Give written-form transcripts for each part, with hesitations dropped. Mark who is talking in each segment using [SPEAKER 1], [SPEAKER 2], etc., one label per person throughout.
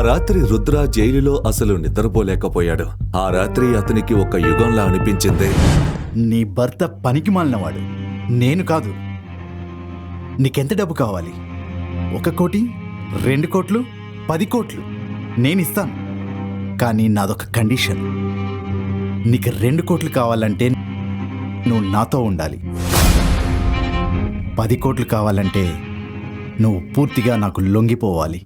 [SPEAKER 1] రాత్రి రుద్ర జైలులో అసలు నిద్రపోలేకపోయాడు. ఆ రాత్రి అతనికి ఒక యుగంలా అనిపించింది.
[SPEAKER 2] నీ భర్త పనికి మాలినవాడు, నేను కాదు. నీకెంత డబ్బు కావాలి? 1 కోటి, 2 కోట్లు, 10 కోట్లు నేనిస్తాను. కానీ నాదొక కండిషన్. నీకు 2 కోట్లు కావాలంటే నువ్వు నాతో ఉండాలి. 10 కోట్లు కావాలంటే నువ్వు పూర్తిగా నాకు లొంగిపోవాలి.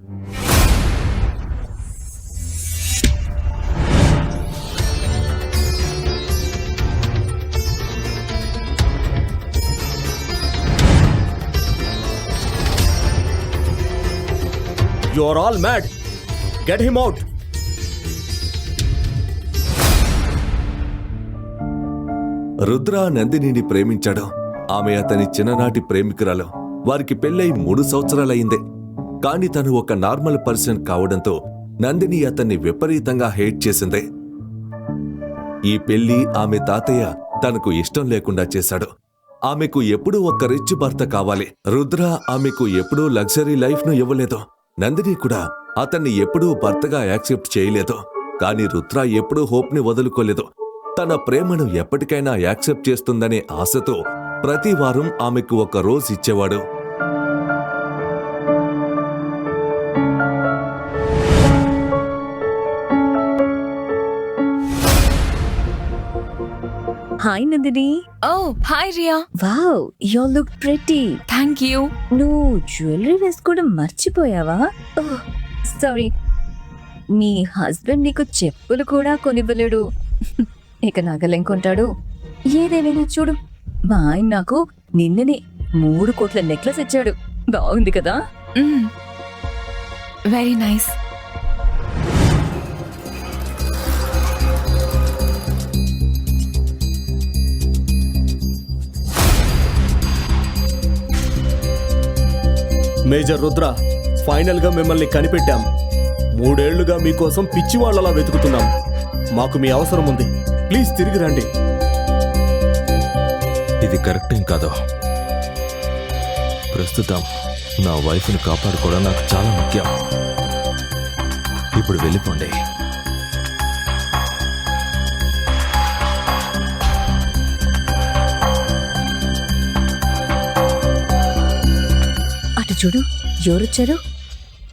[SPEAKER 3] You are all mad. Get him out.
[SPEAKER 1] Rudra నందినిని ప్రేమించాడు. ఆమె అతని చిన్ననాటి ప్రేమికురాలు. వారికి పెళ్ళై 3 సంవత్సరాలయ్యిందే. కాని తను ఒక నార్మల్ పర్సన్ కావడంతో నందిని అతన్ని విపరీతంగా హేట్ చేసింది. ఈ పెళ్లి ఆమె తాతయ్య తనకు ఇష్టం లేకుండా చేశాడు. ఆమెకు ఎప్పుడూ ఒక రిచ్ భర్త కావాలి. రుద్ర ఆమెకు ఎప్పుడూ లగ్జరీ లైఫ్ ను ఇవ్వలేదు. నందిని కూడా అతన్ని ఎప్పుడూ భర్తగా యాక్సెప్ట్ చేయలేదు. కాని రుద్ర ఎప్పుడూ హోప్ ని వదులుకోలేదు. తన ప్రేమను ఎప్పటికైనా యాక్సెప్ట్ చేస్తుందనే ఆశతో ప్రతి వారం ఆమెకు ఒక రోజు ఇచ్చేవాడు.
[SPEAKER 4] Hi Nandini.
[SPEAKER 5] Hi Riya.
[SPEAKER 4] Wow, you look pretty.
[SPEAKER 5] Thank you.
[SPEAKER 4] నువ్వు జ్యువెలరీ వేసుకోవడం మర్చిపోయావా? సారీ, మీ హస్బెండ్ నీకు చెప్పులు కూడా కొనివ్వలేడు. ఇక నగలేం కొంటాడు? ఏదేమైనా చూడు, మా ఆయన నాకు నిన్ననే 3 కోట్ల నెక్లెస్ ఇచ్చాడు. బాగుంది కదా?
[SPEAKER 5] Very nice.
[SPEAKER 3] Major Rudra, final గా మిమ్మల్ని కనిపెట్టాం. 3 ఏళ్లుగా మీకోసం పిచ్చివాళ్లలా వెతుకుతున్నాం. మాకు మీ అవసరం ఉంది. ప్లీజ్ తిరిగి రండి.
[SPEAKER 1] ఇది కరెక్ట్ ఏం కాదు. ప్రస్తుతం నా వైఫ్ని కాపాడుకోవడం నాకు చాలా ముఖ్యం. ఇప్పుడు వెళ్ళిపోండి.
[SPEAKER 4] అటు చూడు, ఎవరొచ్చారు?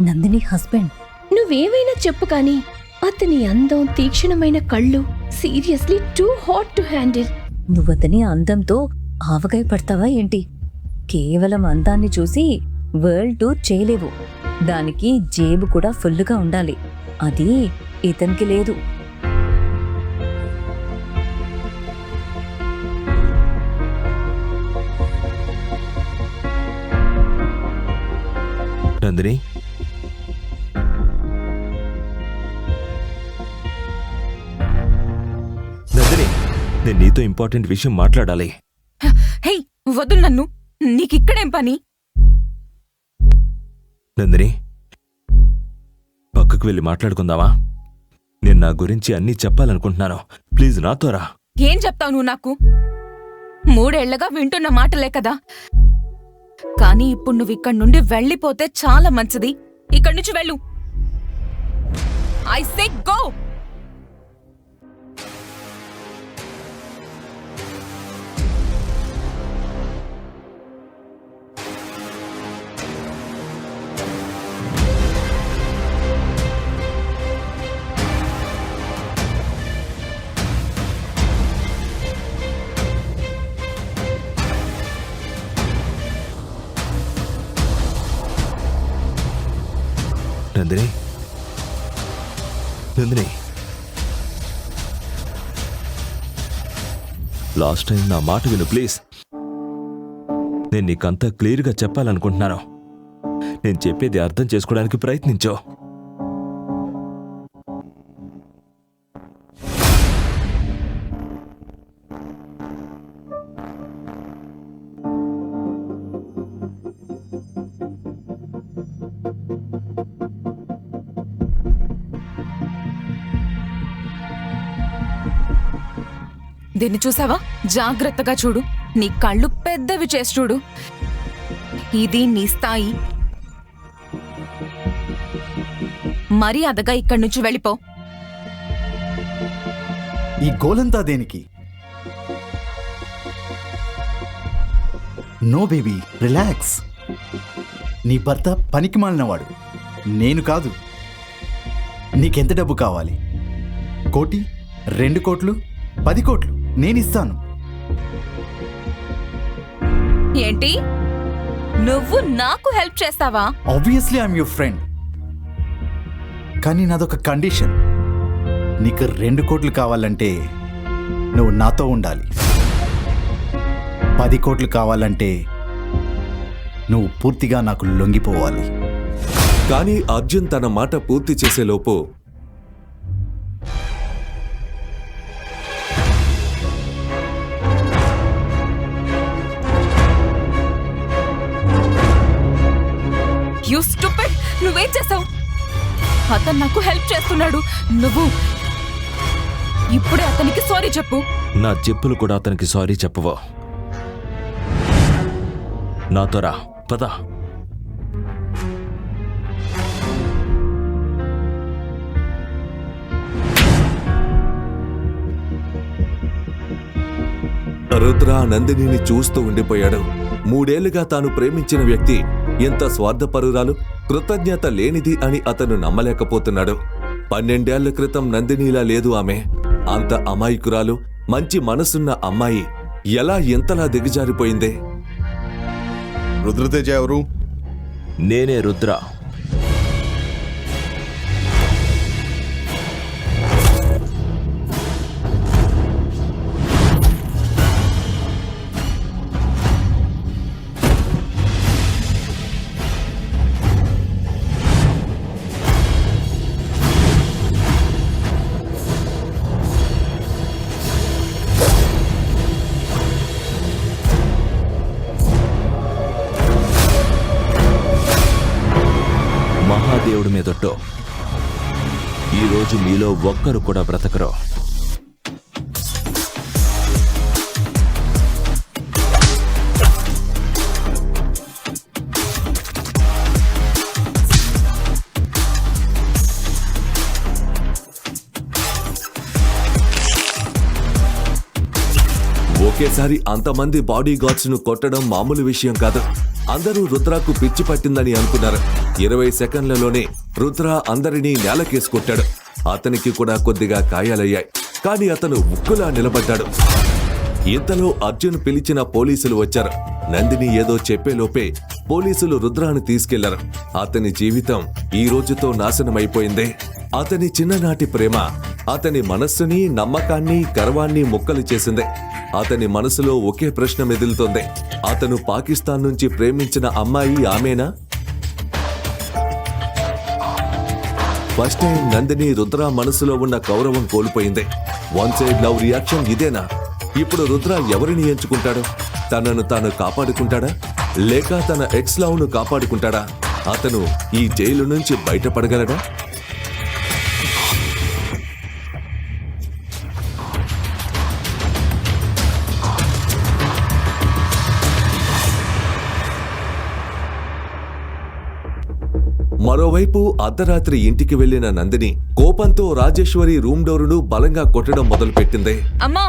[SPEAKER 4] నందిని హస్బెండ్.
[SPEAKER 6] నువ్వేమైనా చెప్పు కానీ అతని అందం, తీక్షణమైన కళ్ళు seriously too hot to handle.
[SPEAKER 4] నువ్వతని అందంతో ఆవగాయ పడతావా ఏంటి? కేవలం అందాన్ని చూసి వరల్డ్ టూర్ చేయలేవు. దానికి జేబు కూడా ఫుల్లుగా ఉండాలి. అది ఇతనికి లేదు.
[SPEAKER 1] నందిని, నందిని, నేను నీతో ఇంపార్టెంట్ విషయం మాట్లాడాలి.
[SPEAKER 5] హే, వదులు నన్ను. నీకిక్కడేం పని?
[SPEAKER 1] నందిని, పక్కకు వెళ్ళి మాట్లాడుకుందావా? నేను నా గురించి అన్నీ చెప్పాలనుకుంటున్నాను. ప్లీజ్ నాతో రా.
[SPEAKER 5] ఏం చెప్తావు నువ్వు నాకు? 3 ఏళ్లగా వింటున్న మాటలే కదా. కానీ ఇప్పుడు నువ్వు ఇక్కడి నుండి వెళ్ళిపోతే చాలా మంచిది. ఇక్కడి నుంచి వెళ్ళు. I say go.
[SPEAKER 1] Nandini, Nandini, last time నా మాట విను ప్లీజ్. నేను నీకంతా క్లియర్గా చెప్పాలనుకుంటున్నాను. నేను చెప్పేది అర్థం చేసుకోవడానికి ప్రయత్నించో.
[SPEAKER 5] దీన్ని చూసావా? జాగ్రత్తగా చూడు. నీ కళ్ళు పెద్దవి చేసి చూడు. ఇది నీ స్థాయి. మర్యాదగా ఇక్కడి నుంచి వెళ్ళిపో.
[SPEAKER 2] ఈ గోలంతా దేనికి? No baby, relax. నీ భర్త పనికి మాలినవాడు, నేను కాదు. నీకెంత డబ్బు కావాలి? 1 కోటి, 2 కోట్లు, 10 కోట్లు నేనిస్తాను.
[SPEAKER 5] ఏంటి, నువ్వు నాకు హెల్ప్ చేస్తావా?
[SPEAKER 2] Obviously I'm your friend. కానీ నాదొక కండిషన్. నీకు 2 కోట్లు కావాలంటే నువ్వు నాతో ఉండాలి. 10 కోట్లు కావాలంటే నువ్వు పూర్తిగా నాకు లొంగిపోవాలి.
[SPEAKER 1] కానీ అర్జున్ తన మాట పూర్తి చేసేలోపు
[SPEAKER 5] యు స్టూపిడ్! నువ్వేం చేసావు? అతను నాకు హెల్ప్ చేస్తున్నాడు. నువ్వు ఇప్పుడే అతనికి సారీ చెప్పు.
[SPEAKER 7] నా చెప్పులు కూడా అతనికి సారీ చెప్పవా? నాతో రా, పద.
[SPEAKER 1] రుద్ర నందినిని చూస్తూ ఉండిపోయాడు. 3 ఏళ్లుగా తాను ప్రేమించిన వ్యక్తి ఎంత స్వార్థపరురాలు, కృతజ్ఞత లేనిది అని అతను నమ్మలేకపోతున్నాడు. 12 ఏళ్ల క్రితం నందినిలా లేదు ఆమె. అంత అమాయకురాలు, మంచి మనసున్న అమ్మాయి ఎలా ఎంతలా దిగజారిపోయిందే?
[SPEAKER 8] రుద్రతేజ ఎవరు?
[SPEAKER 7] నేనే రుద్ర. మహాదేవుడి మీదొట్టో, ఈరోజు మీలో ఒక్కరు కూడా బ్రతకరు.
[SPEAKER 1] ఒకేసారి అంతమంది బాడీ గార్డ్స్ ను కొట్టడం మామూలు విషయం కాదు. అందరూ రుద్రకు పిచ్చి పట్టిందని అనుకున్నారు. 20 సెకండ్లలోనే రుద్ర అందరినీ నేలకేసి కొట్టాడు. అతనికి కూడా కొద్దిగా గాయాలయ్యాయి. కానీ అతను ఉక్కులా నిలబడ్డాడు. ఇంతలో అర్జున్ పిలిచిన పోలీసులు వచ్చారు. నందిని ఏదో చెప్పేలోపే పోలీసులు రుద్రాను తీసుకెళ్లారు. అతని జీవితం ఈ రోజుతో నాశనమైపోయింది. అతని చిన్ననాటి ప్రేమ అతని మనస్సుని, నమ్మకాన్ని, గర్వాన్ని ముక్కలు చేసింది. అతని మనసులో ఒకే ప్రశ్న మెదులుతోంది. అతను పాకిస్తాన్ నుంచి ప్రేమించిన అమ్మాయి ఆమెనా? ఫస్ట్ టైం నందిని రుద్ర మనసులో ఉన్న గౌరవం కోల్పోయింది. 1 సైడ్ లవ్ రియాక్షన్ ఇదేనా? ఇప్పుడు రుద్ర ఎవరిని ఎంచుకుంటాడు? తనను తాను కాపాడుకుంటాడా, లేక తన ఎక్స్ లవ్ ను కాపాడుకుంటాడా? అతను ఈ జైలు నుంచి బయటపడగలడా? మరోవైపు అర్ధరాత్రి ఇంటికి వెళ్లిన నందిని కోపంతో రాజేశ్వరి రూమ్ డోరును బలంగా కొట్టడం మొదలుపెట్టింది.
[SPEAKER 5] అమ్మా,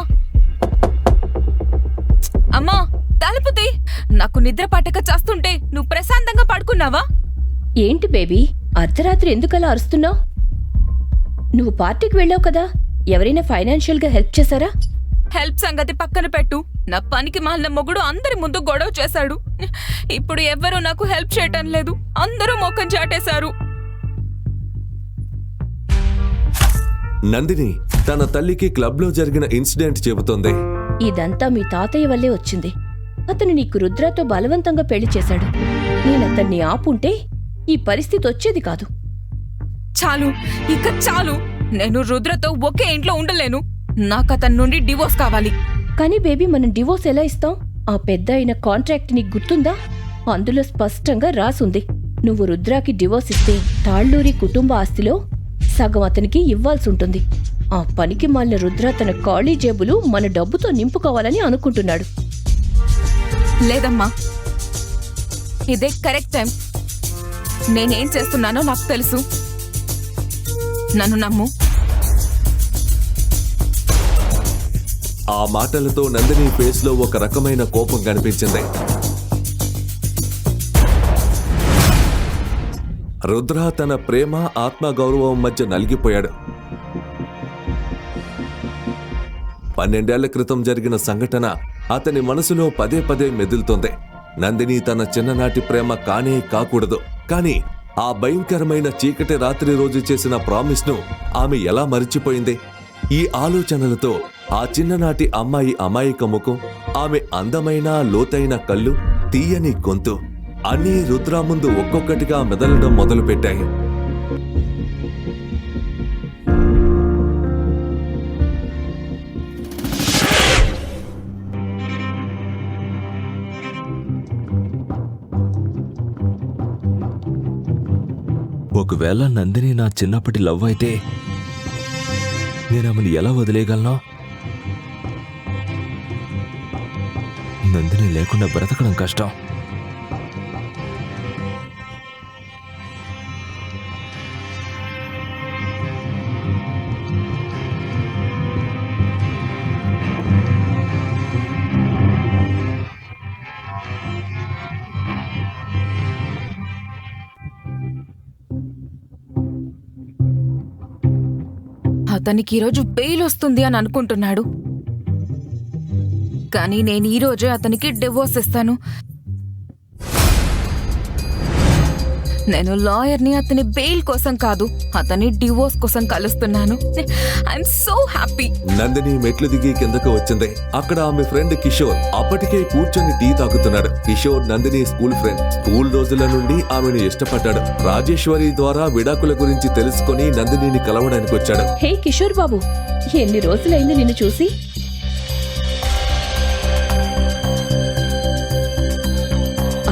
[SPEAKER 5] అమ్మా, తలుపు తీ. నాకు నిద్ర పట్టక చేస్తుంటే నువ్వు ప్రశాంతంగా పడుకున్నావా?
[SPEAKER 6] ఏంటి బేబీ, అర్ధరాత్రి ఎందుకలా అరుస్తున్నావు? నువ్వు పార్టీకి వెళ్ళావు కదా, ఎవరైనా ఫైనాన్షియల్గా హెల్ప్ చేశారా?
[SPEAKER 5] హెల్ప్ సంగతి పక్కన పెట్టు. నా పనికి మాలిన మొగుడు అందరి ముందు గొడవ చేశాడు. ఇప్పుడు ఎవ్వరూ నాకు హెల్ప్ చేయటం లేదు. అందరూ మోకం చాటేశారు.
[SPEAKER 1] నందిని తన తల్లికి క్లబ్లో జరిగిన ఇన్సిడెంట్ చెబుతోంది.
[SPEAKER 6] ఇదంతా మీ తాతయ్య వల్లే వచ్చింది. అతను నీకు రుద్రతో బలవంతంగా పెళ్లి చేశాడు. నేనతన్ని ఆపుంటే ఈ పరిస్థితి వచ్చేది కాదు.
[SPEAKER 5] చాలు, ఇక చాలు. నేను రుద్రతో ఒకే ఇంట్లో ఉండలేను. నాకు అతని నుండి డివోర్స్ కావాలి.
[SPEAKER 6] కానీ బేబీ, మనం డివోర్స్ ఎలా ఇస్తాం? ఆ పెద్ద అయిన కాంట్రాక్ట్ నీకు గుర్తుందా? అందులో స్పష్టంగా రాసుంది, నువ్వు రుద్రాకి డివోర్స్ ఇస్తే తాళ్ళూరి కుటుంబ ఆస్తిలో సగం అతనికి ఇవ్వాల్సి ఉంటుంది. ఆ పనికి మాలిన రుద్ర తన ఖాళీ జేబులు మన డబ్బుతో నింపుకోవాలని అనుకుంటున్నాడు.
[SPEAKER 5] లేదమ్మా, ఇదే కరెక్ట్ టైం. నేనేం చేస్తున్నానో నాకు తెలుసు. నన్ను నమ్ము.
[SPEAKER 1] ఆ మాటలతో నందిని ఫేస్ లో ఒక రకమైన కోపం కనిపించింది. రుద్ర తన ప్రేమ ఆత్మగౌరవం మధ్య నలిగిపోయాడు. 12 ఏళ్ల క్రితం జరిగిన సంఘటన అతని మనసులో పదే పదే మెదులుతోంది. నందిని తన చిన్ననాటి ప్రేమ కానే కాకూడదు, కానీ ఆ భయంకరమైన చీకటి రాత్రి రోజు చేసిన ప్రామిస్ ను ఆమె ఎలా మరిచిపోయింది? ఈ ఆలోచనలతో ఆ చిన్ననాటి అమ్మాయి అమాయక ముఖం, ఆమె అందమైన లోతైన కళ్ళు, తీయని గొంతు అన్నీ రుద్ర ముందు ఒక్కొక్కటిగా మెదలడం మొదలుపెట్టాయి.
[SPEAKER 7] ఒకవేళ నందిని నా చిన్నప్పటి లవ్ అయితే నేను ఆమెను ఎలా వదిలేయగలను? నందిని లేకుండా బ్రతకడం కష్టం.
[SPEAKER 5] అతనికి ఈరోజు బెయిల్ వస్తుంది అని అనుకుంటున్నాడు, కానీ నేను ఈరోజే అతనికి డివోర్స్ ఇస్తాను. నేను లాయర్ని అతని బెయిల్ కోసం కాదు, అతని డివోర్స్ కోసం కలుస్తున్నాను. I'm so happy.
[SPEAKER 1] నందిని మెట్లు దిగి కిందకు వచ్చింది. అక్కడ ఆమె ఫ్రెండ్ కిషోర్ అప్పటికే కూర్చొని టీ తాగుతున్నాడు. Kishore Nandini school friend. School రోజుల నుండి ఆమెను ఇష్టపడ్డాడు. రాజేశ్వరి ద్వారా విడాకుల గురించి తెలుసుకుని నందినిని కలవడానికి వచ్చాడు.
[SPEAKER 6] హే కిషోర్ బాబు, ఎన్ని రోజులైంది నిన్ను చూసి.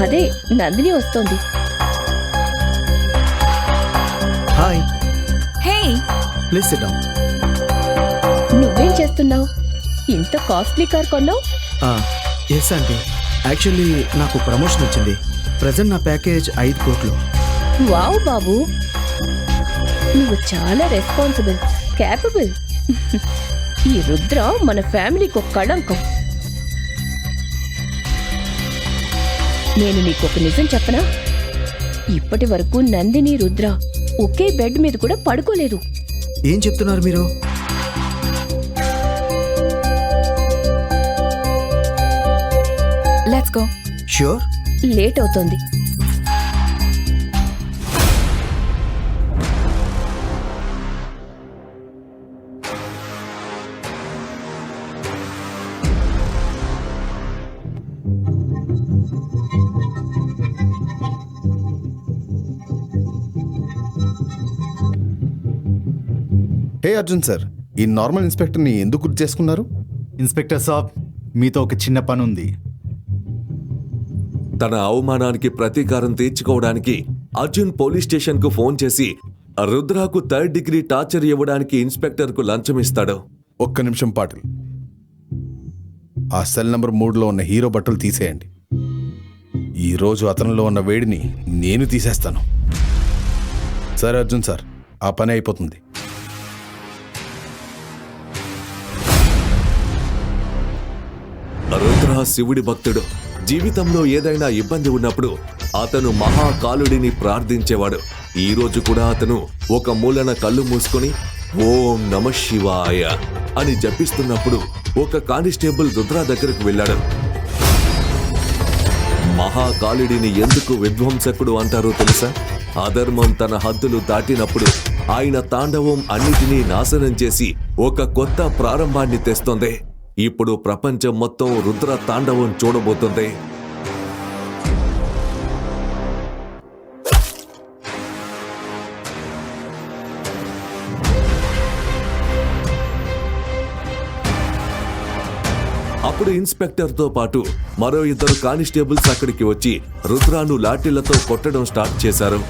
[SPEAKER 6] అదే నందిని వస్తోంది.
[SPEAKER 2] Hi,
[SPEAKER 5] hey,
[SPEAKER 2] please SIT down.
[SPEAKER 6] నువ్వేం చేస్తున్నావు? ఇంత కాస్ట్లీ కార్ కొన్నావు?
[SPEAKER 8] ఎస్ ఆంటీ, యాక్చువల్లీ నాకు ప్రమోషన్ వచ్చింది. ప్రజెంట్ నా ప్యాకేజ్ 5 కోట్లు.
[SPEAKER 6] వావ్ బాబు, నువ్వు చాలా రెస్పాన్సిబుల్, క్యాపబుల్. ఈ రుద్ర మన ఫ్యామిలీకి ఒక కళంకం. నేను నీకొక నిజం చెప్పనా? ఇప్పటి వరకు నందిని రుద్ర ఒకే బెడ్ మీద కూడా పడుకోలేదు.
[SPEAKER 8] ఏం చెప్తున్నారు మీరు?
[SPEAKER 5] Let's go.
[SPEAKER 8] ష్యూర్.
[SPEAKER 6] లేట్ అవుతోంది.
[SPEAKER 9] హే అర్జున్ సార్, ఈ నార్మల్ ఇన్స్పెక్టర్ని ఎందుకు గుర్తు చేసుకున్నారు?
[SPEAKER 2] ఇన్స్పెక్టర్ సాబ్, మీతో ఒక చిన్న పని ఉంది.
[SPEAKER 1] తన అవమానానికి ప్రతీకారం తీర్చుకోవడానికి అర్జున్ పోలీస్ స్టేషన్ కు ఫోన్ చేసి రుద్రాకు 3rd డిగ్రీ టార్చర్ ఇవ్వడానికి ఇన్స్పెక్టర్ కు లంచం ఇస్తాడు.
[SPEAKER 9] ఒక్క నిమిషం పాటిల్, ఆ సెల్ నంబర్ 3లో ఉన్న హీరో బట్టలు తీసేయండి. ఈరోజు అతనిలో ఉన్న వేడిని నేను తీసేస్తాను. సరే అర్జున్ సార్, ఆ పని అయిపోతుంది.
[SPEAKER 1] రుద్ర శివుడి భక్తుడు. జీవితంలో ఏదైనా ఇబ్బంది ఉన్నప్పుడు అతను మహాకాలుడిని ప్రార్థించేవాడు. ఈ రోజు కూడా అతను ఒక మూలన కళ్ళు మూసుకొని ఓం నమ శివాయ అని జపిస్తున్నప్పుడు ఒక కానిస్టేబుల్ రుద్ర దగ్గరకు వెళ్ళాడు. మహాకాలుడిని ఎందుకు విధ్వంసకుడు అంటారో తెలుసా? అధర్మం తన హద్దులు దాటినప్పుడు ఆయన తాండవం అన్నిటినీ నాశనం చేసి ఒక కొత్త ప్రారంభాన్ని తెస్తోంది. ఇప్పుడు ప్రపంచం మొత్తం రుద్ర తాండవం చూడబోతుంది. అప్పుడు ఇన్స్పెక్టర్తో పాటు మరో 2 కానిస్టేబుల్స్ అక్కడికి వచ్చి రుద్రాను లాఠీలతో కొట్టడం స్టార్ట్ చేశారు.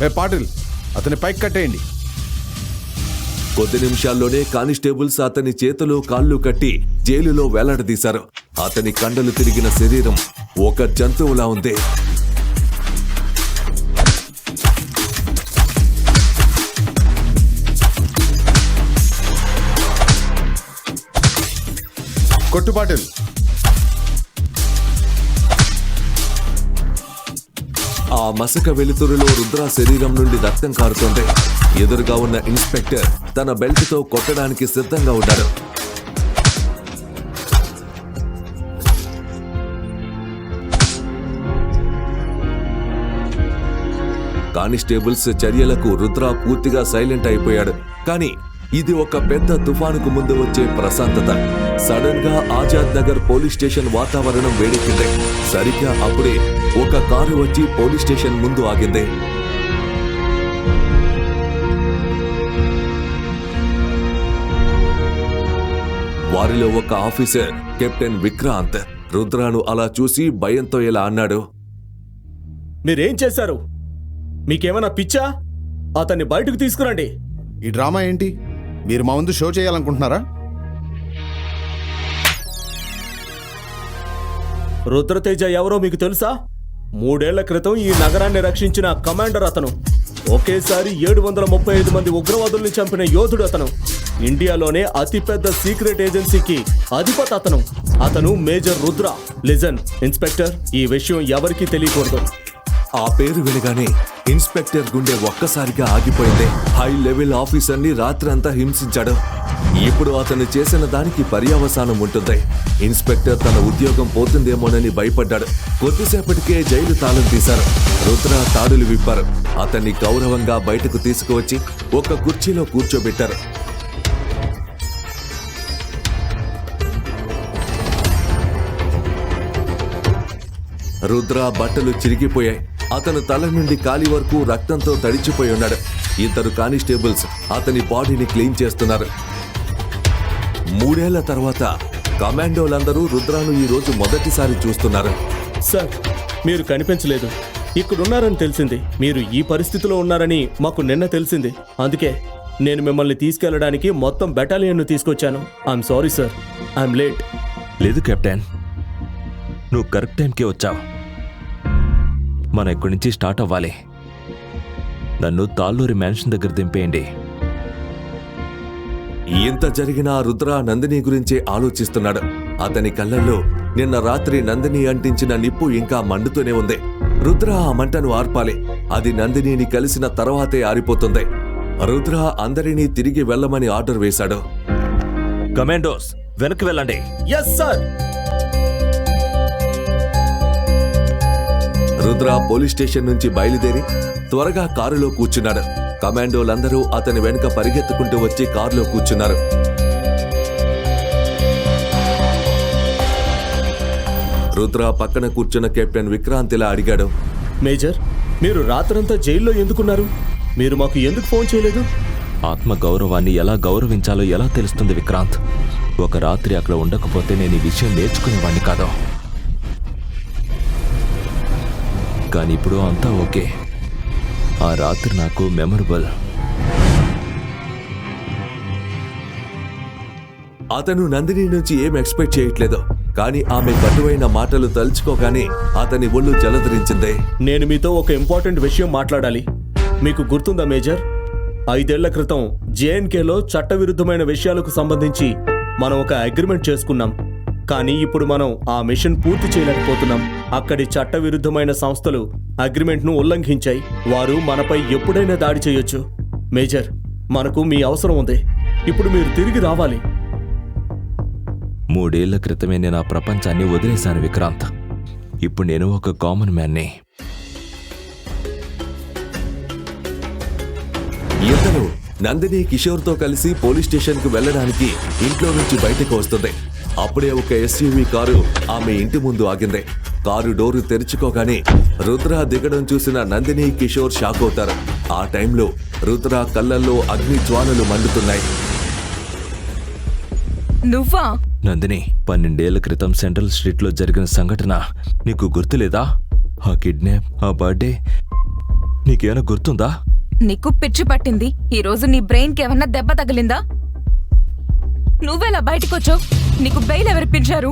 [SPEAKER 9] ఏ పాటిల్, అతని పైకి కట్టేయండి.
[SPEAKER 1] కొద్ది నిమిషాల్లోనే కానిస్టేబుల్స్ అతని చేతులు కాళ్ళు కట్టి జైలులో వేలాడదీశారు. అతని కండలు తిరిగిన శరీరం ఒక జంతువులా ఉంది.
[SPEAKER 9] కొట్టు పాటిల్.
[SPEAKER 1] ఆ మసక వెలుతురులో రుద్ర శరీరం నుండి రక్తం కారుతోంది. ఎదురుగా ఉన్న ఇన్స్పెక్టర్ తన బెల్ట్తో కొట్టడానికి సిద్ధంగా ఉన్నాడు. కానిస్టేబుల్స్ చర్యలకు రుద్ర పూర్తిగా సైలెంట్ అయిపోయాడు. కానీ ఇది ఒక పెద్ద తుఫానుకు ముందు వచ్చే ప్రశాంతత. సడన్ గా ఆజాద్ నగర్ పోలీస్ స్టేషన్ వాతావరణం వేడెక్కింది. సరిగ్గా అప్పుడే ఒక కారు వచ్చి పోలీస్ స్టేషన్ ముందు ఆగింది. వారిలో ఒక ఆఫీసర్ కెప్టెన్ విక్రాంత్ రుద్రాను అలా చూసి భయంతో ఇలా అన్నాడు.
[SPEAKER 3] మీరేం చేశారు? మీకేమైనా పిచ్చా? అతన్ని బయటకు తీసుకురండి.
[SPEAKER 9] ఈ డ్రామా ఏంటి? మీరు మా ముందు షో చేయాలనుకుంటున్నారా?
[SPEAKER 3] రుద్రతేజ ఎవరో మీకు తెలుసా? 3 ఏళ్ల క్రితం ఈ నగరాన్ని రక్షించిన కమాండర్ అతను. ఒకేసారి 735 మంది ఉగ్రవాదుల్ని చంపిన యోధుడు అతను. ఇండియాలోనే అతిపెద్ద సీక్రెట్ ఏజెన్సీకి అధిపతి అతను. అతను మేజర్ రుద్ర. లిజన్ ఇన్స్పెక్టర్, ఈ విషయం ఎవరికీ తెలియకూడదు.
[SPEAKER 1] ఆ పేరు వినగానే ఇన్స్పెక్టర్ గుండె ఒక్కసారిగా ఆగిపోయింది. హై లెవెల్ ఆఫీసర్ని రాత్రంతా హింసించాడు. ఇప్పుడు అతను చేసిన దానికి పర్యవసానం ఉంటుంది. ఇన్స్పెక్టర్ తన ఉద్యోగం పోతుందేమోనని భయపడ్డాడు. కొద్దిసేపటికే జైలు తాళం తీశారు. రుద్ర తాడులు విప్పారు. అతన్ని గౌరవంగా బయటకు తీసుకువచ్చి ఒక కుర్చీలో కూర్చోబెట్టారు. రుద్ర బట్టలు చిరిగిపోయాయి. అతను తల నుండి కాలి వరకు రక్తంతో తడిచిపోయి ఉన్నాడు. 2 కానిస్టేబుల్స్ అతని బాడీని క్లీన్ చేస్తున్నారు. 3 ఏళ్ల తర్వాత కమాండోలందరూ రుద్రాను ఈ రోజు మొదటిసారి చూస్తున్నారు.
[SPEAKER 3] సార్, మీరు కనిపించలేదు. ఇక్కడున్నారని తెలిసింది. మీరు ఈ పరిస్థితిలో ఉన్నారని మాకు నిన్న తెలిసింది. అందుకే నేను మిమ్మల్ని తీసుకెళ్లడానికి మొత్తం బెటాలియన్ను తీసుకొచ్చాను. I'm sorry sir, I'm late.
[SPEAKER 7] లేదు కెప్టెన్, నువ్వు కరెక్ట్ టైంకే వచ్చావు. మనం ఇక్కడి నుంచి స్టార్ట్ అవ్వాలి. నన్ను తాళ్ళూరి మ్యాన్షన్ దగ్గర దింపేయండి.
[SPEAKER 1] ఇంత జరిగినా రుద్ర నందిని గురించే ఆలోచిస్తున్నాడు. అతని కళ్ళల్లో నిన్న రాత్రి నందిని అంటించిన నిప్పు ఇంకా మండుతూనే ఉంది. రుద్ర ఆ మంటను ఆర్పాలి. అది నందినిని కలిసిన తర్వాతే ఆరిపోతుంది. రుద్ర అందరినీ తిరిగి వెళ్ళమని ఆర్డర్ వేశాడు.
[SPEAKER 7] కమాండోస్, వెనక్కి వెళ్ళండి.
[SPEAKER 3] Yes sir.
[SPEAKER 1] Rudra police station నుంచి బయలుదేరి త్వరగా కారులో కూర్చున్నాడు. కమాండోలందరూ అతని వెనుక పరిగెత్తుకుంటూ వచ్చి కారులో కూర్చున్నారు. రుద్ర పక్కన కూర్చున్న కెప్టెన్ విక్రాంత్ ఇలా అడిగాడు.
[SPEAKER 3] మేజర్, మీరు రాత్రంతా జైల్లో ఎందుకున్నారు? మీరు మాకు ఎందుకు ఫోన్ చేయలేదు?
[SPEAKER 7] ఆత్మ గౌరవాన్ని ఎలా గౌరవించాలో ఎలా తెలుస్తుంది విక్రాంత్? ఒక రాత్రి అక్కడ ఉండకపోతే నేను ఈ విషయం నేర్చుకునేవాడిని కాదు. కానీ ఇప్పుడు అంతా ఓకే. ఆ రాత్రి నాకు మెమరబుల్.
[SPEAKER 1] అతను నందిని నుంచి ఏం ఎక్స్పెక్ట్ చేయట్లేదు. కానీ ఆమె కటువైన మాటలు తలుచుకోగానే అతని ఒళ్ళు జలధరించింది.
[SPEAKER 3] నేను మీతో ఒక ఇంపార్టెంట్ విషయం మాట్లాడాలి. మీకు గుర్తుందా మేజర్? 5 ఏళ్ల క్రితం జేఎన్కేలో చట్టవిరుద్ధమైన విషయాలకు సంబంధించి మనం ఒక అగ్రిమెంట్ చేసుకున్నాం. కానీ ఇప్పుడు మనం ఆ మిషన్ పూర్తి చేయలేకపోతున్నాం. అక్కడి చట్టవిరుద్ధమైన సంస్థలు అగ్రిమెంట్ను ఉల్లంఘించాయి. వారు మనపై ఎప్పుడైనా దాడి చేయొచ్చు. మేజర్, మనకు మీ అవసరం ఉంది. ఇప్పుడు మీరు తిరిగి రావాలి.
[SPEAKER 7] 3 ఏళ్ల క్రితమే నేను ఆ ప్రపంచాన్ని వదిలేశాను విక్రాంత్. ఇప్పుడు నేను ఒక కామన్ మ్యాన్ని.
[SPEAKER 1] ఇతను నందిని కిషోర్తో కలిసి పోలీస్ స్టేషన్కు వెళ్లడానికి ఇంట్లో నుంచి బయటకు వస్తుంది. అప్పుడే ఒక ఎస్యూవీ కారు ఆమె ఇంటి ముందు ఆగింది. కారు డోరు తెరుచుకోగానే రుద్ర దిగడం చూసిన నందిని కిషోర్ షాక్ అవుతారు. ఆ టైంలో రుద్ర కళ్ళల్లో అగ్ని జ్వాలలు మండుతున్నాయి.
[SPEAKER 5] నువ్వా?
[SPEAKER 7] నందిని, 12 ఏళ్ల క్రితం సెంట్రల్ స్ట్రీట్లో జరిగిన సంఘటన నీకు గుర్తులేదా? ఆ కిడ్నాప్, ఆ బర్త్డే నీకేమైనా గుర్తుందా?
[SPEAKER 5] నీకు పిచ్చి పట్టింది. ఈ రోజు నీ బ్రెయిన్కి ఏమన్నా దెబ్బ తగిలిందా? నువ్వెలా బయటకొచ్చావు? నీకు బెయిల్ ఎవరిప్పించారు?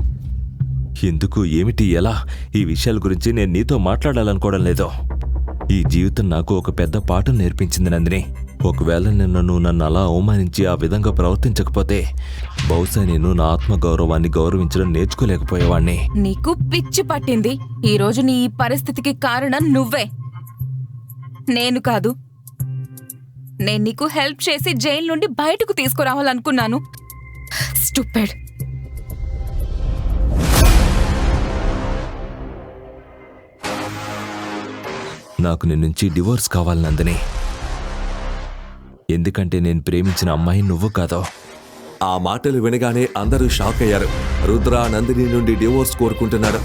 [SPEAKER 7] ఎందుకు, ఏమిటి, ఎలా, ఈ విషయాల గురించి నేను నీతో మాట్లాడాలనుకోవడం లేదు. ఈ జీవితం నాకు ఒక పెద్ద పాఠం నేర్పించింది నందిని. ఒకవేళ నువ్వు నన్ను అలా అవమానించి ఆ విధంగా ప్రవర్తించకపోతే బహుశా నేను నా ఆత్మగౌరవాన్ని గౌరవించడం నేర్చుకోలేకపోయేవాణ్ణి.
[SPEAKER 5] నీకు పిచ్చి పట్టింది. ఈ రోజు నీ ఈ పరిస్థితికి కారణం నువ్వే, నేను కాదు. నేను నీకు హెల్ప్ చేసి జైలు నుండి బయటకు తీసుకురావాలనుకున్నాను. స్టూపిడ్.
[SPEAKER 7] నాకు నీ నుంచి డివోర్స్ కావాలి నందిని. ఎందుకంటే నేను ప్రేమించిన అమ్మాయి నువ్వు కాదో.
[SPEAKER 1] ఆ మాటలు వినగానే అందరూ షాక్ అయ్యారు. రుద్ర నందిని నుండి డివోర్స్ కోరుకుంటున్నాడు.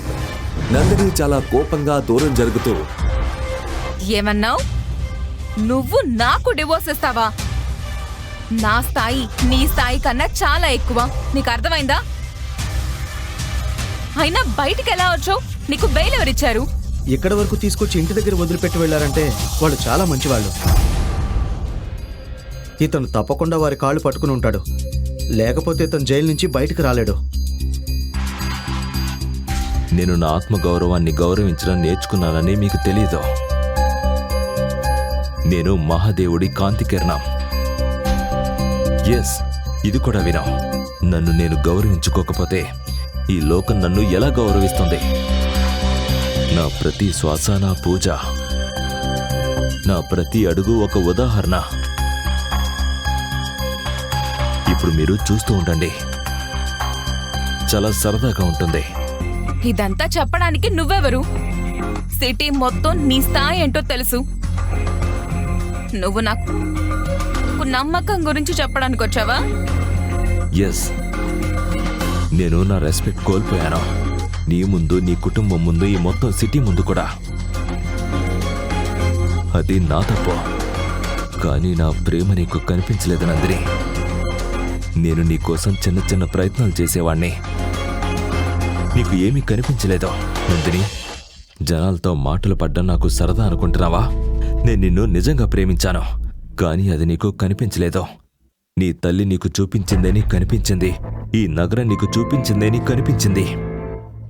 [SPEAKER 1] నందిని చాలా కోపంగా దూరం జరుగుతూ,
[SPEAKER 5] ఏమన్నావు? నువ్వు నాకు డివోర్స్ ఇస్తావా? నా స్థాయి నీ స్థాయి కన్నా చాలా ఎక్కువ. నీకు అర్థమైందా? అయినా బయటికి ఎలా వచ్చావు? నీకు బెయిల్ ఎవరిచ్చారు?
[SPEAKER 8] ఇక్కడి వరకు తీసుకొచ్చి ఇంటి దగ్గర వదిలిపెట్టి వెళ్ళారంటే వాళ్ళు చాలా మంచివాళ్ళు. ఇతను తప్పకుండా వారి కాళ్ళు పట్టుకుని ఉంటాడు, లేకపోతే ఇతను జైలు నుంచి బయటకు రాలేడు.
[SPEAKER 7] నేను నా ఆత్మగౌరవాన్ని గౌరవించడం నేర్చుకున్నానని మీకు తెలీదు. నేను మహాదేవుడి కాంతి కిరణం. ఎస్, ఇది కూడా వినా. నన్ను నేను గౌరవించుకోకపోతే ఈ లోకం నన్ను ఎలా గౌరవిస్తుంది? నా ప్రతి శ్వాస నా పూజ, నా ప్రతి అడుగు ఒక ఉదాహరణ. ఇప్పుడు మీరు చూస్తూ ఉండండి, చాలా సరదాగా ఉంటుంది.
[SPEAKER 5] ఇదంతా చెప్పడానికి నువ్వెవరు? సిటీ మొత్తం నీ స్థాయి ఏంటో తెలుసు. నువ్వు నాకు నమ్మకం గురించి చెప్పడానికి వచ్చావా?
[SPEAKER 7] ఎస్, నేను నా రెస్పెక్ట్ కోల్పోయాను. నీ ముందు, నీ కుటుంబం ముందు, ఈ మొత్తం సిటీ ముందు కూడా. అది నా తప్పు. కానీ నా ప్రేమ నీకు కనిపించలేదు నందిని. నేను నీ కోసం చిన్న చిన్న ప్రయత్నాలు చేసేవాణ్ణి. నీకు ఏమీ కనిపించలేదో నందిని? జనాలతో మాటలు పడ్డం నాకు సరదా అనుకుంటున్నావా? నేను నిన్ను నిజంగా ప్రేమించాను, కానీ అది నీకు కనిపించలేదో. నీ తల్లి నీకు చూపించిందేని కనిపించింది, ఈ నగరం నీకు చూపించిందేని కనిపించింది.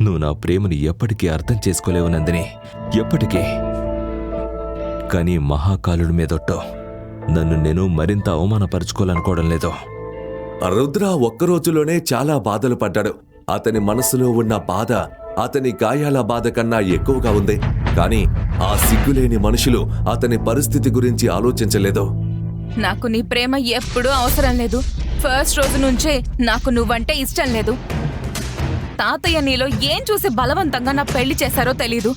[SPEAKER 7] నువ్వు నా ప్రేమని ఎప్పటికీ అర్థం చేసుకోలేవు నందిని, ఎప్పటికీ. కానీ మహాకాలుడి మీదొట్టో నన్ను నేను మరింత అవమానపరుచుకోవాలనుకోవడం లేదు.
[SPEAKER 1] రుద్ర ఒక్కరోజులోనే చాలా బాధలు పడ్డాడు. అతని మనసులో ఉన్న బాధ అతని గాయాల బాధ కన్నా ఎక్కువగా ఉంది. కానీ ఆ సిగ్గులేని మనుషులు అతని పరిస్థితి గురించి ఆలోచించలేదు.
[SPEAKER 5] నాకు నీ ప్రేమ ఎప్పుడూ అవసరం లేదు. ఫస్ట్ రోజు నుంచే నాకు నువ్వంటే ఇష్టం లేదు. తాతయ్య నీలో ఏం చూసి బలవంతంగా నా పెళ్లి చేశారో తెలీదు.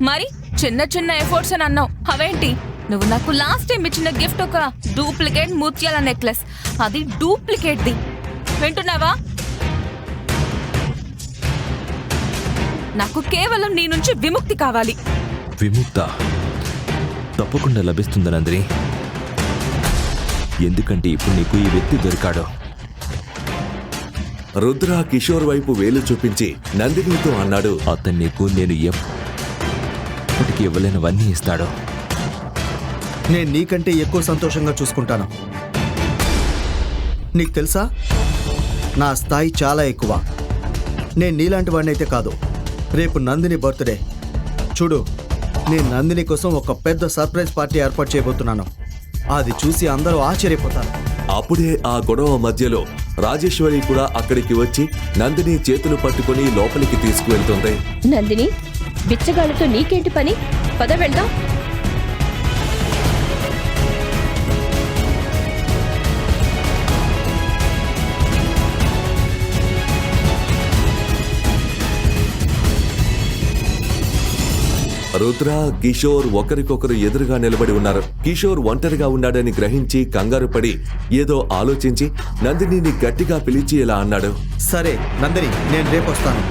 [SPEAKER 5] మరి చిన్న చిన్న ఎఫర్ట్స్ అని అన్నావు, అవేంటి? నువ్వు నాకు లాస్ట్ టైం ఇచ్చిన గిఫ్ట్ ఒక డూప్లికేట్ ముత్యాల నెక్లెస్, అది డూప్లికేట్ది. వింటున్నావా? నాకు కేవలం నీ నుంచి విముక్తి కావాలి.
[SPEAKER 7] విముక్త తప్పకుండా లభిస్తుంది నందిని. ఎందుకంటే ఇప్పుడు నీకు ఈ వ్యక్తి దొరికాడు.
[SPEAKER 1] రుద్ర కిషోర్ వైపు వేలు చూపించి నందినితో అన్నాడు,
[SPEAKER 7] అతను నీకు నేను ఎప్పటికీ ఇవ్వలేనివన్నీ ఇస్తాడు.
[SPEAKER 8] నేను నీకంటే ఎక్కువ సంతోషంగా చూసుకుంటాను. నీకు తెలుసా, నా స్థాయి చాలా ఎక్కువ. నేను నీలాంటి వాడినైతే కాదు. రేపు నందిని బర్త్డే. చూడు, నేను నందిని కోసం ఒక పెద్ద సర్ప్రైజ్ పార్టీ ఏర్పాటు చేయబోతున్నాను. అది చూసి అందరూ ఆశ్చర్యపోతారు.
[SPEAKER 1] అప్పుడే ఆ గొడవ మధ్యలో రాజేశ్వరి కూడా అక్కడికి వచ్చి నందిని చేతులు పట్టుకుని లోపలికి తీసుకువెళ్తుంది.
[SPEAKER 6] నందిని, బిచ్చగాళ్ళతో నీకేంటి పని? పద వెళ్దాం.
[SPEAKER 1] రుద్ర, కిషోర్ ఒకరికొకరు ఎదురుగా నిలబడి ఉన్నారు. కిషోర్ ఒంటరిగా ఉన్నాడని గ్రహించి కంగారు పడి ఏదో ఆలోచించి నందినిని గట్టిగా పిలిచి ఇలా అన్నాడు,
[SPEAKER 8] సరే నందిని, నేను రేపు వస్తాను.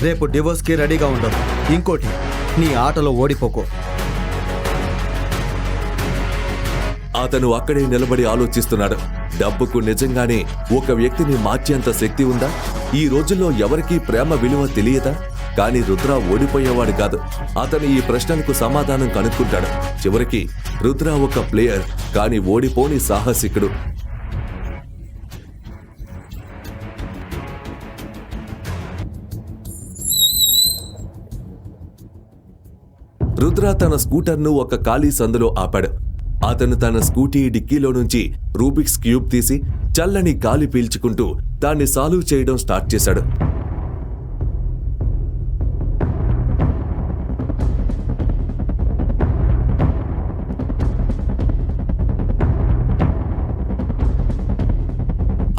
[SPEAKER 8] రేపు డివోర్స్కి రెడీగా ఉండవు. ఇంకోటి, నీ ఆటలో ఓడిపోకో.
[SPEAKER 1] అతను అక్కడే నిలబడి ఆలోచిస్తున్నాడు. డబ్బుకు నిజంగానే ఒక వ్యక్తిని మార్చేంత శక్తి ఉందా? ఈ రోజుల్లో ఎవరికీ ప్రేమ విలువ తెలియదా? కానీ రుద్ర ఓడిపోయేవాడు కాదు. అతను ఈ ప్రశ్నలకు సమాధానం కనుక్కుంటాడు. చివరికి రుద్ర ఒక ప్లేయర్, కానీ ఓడిపోని సాహసికుడు. రుద్ర తన స్కూటర్ను ఒక ఖాళీ సందులో ఆపాడు. అతను తన స్కూటీ డిక్కీలో నుంచి రూబిక్స్ క్యూబ్ తీసి చల్లని గాలి పీల్చుకుంటూ దాన్ని సాల్వ్ చేయడం స్టార్ట్ చేశాడు.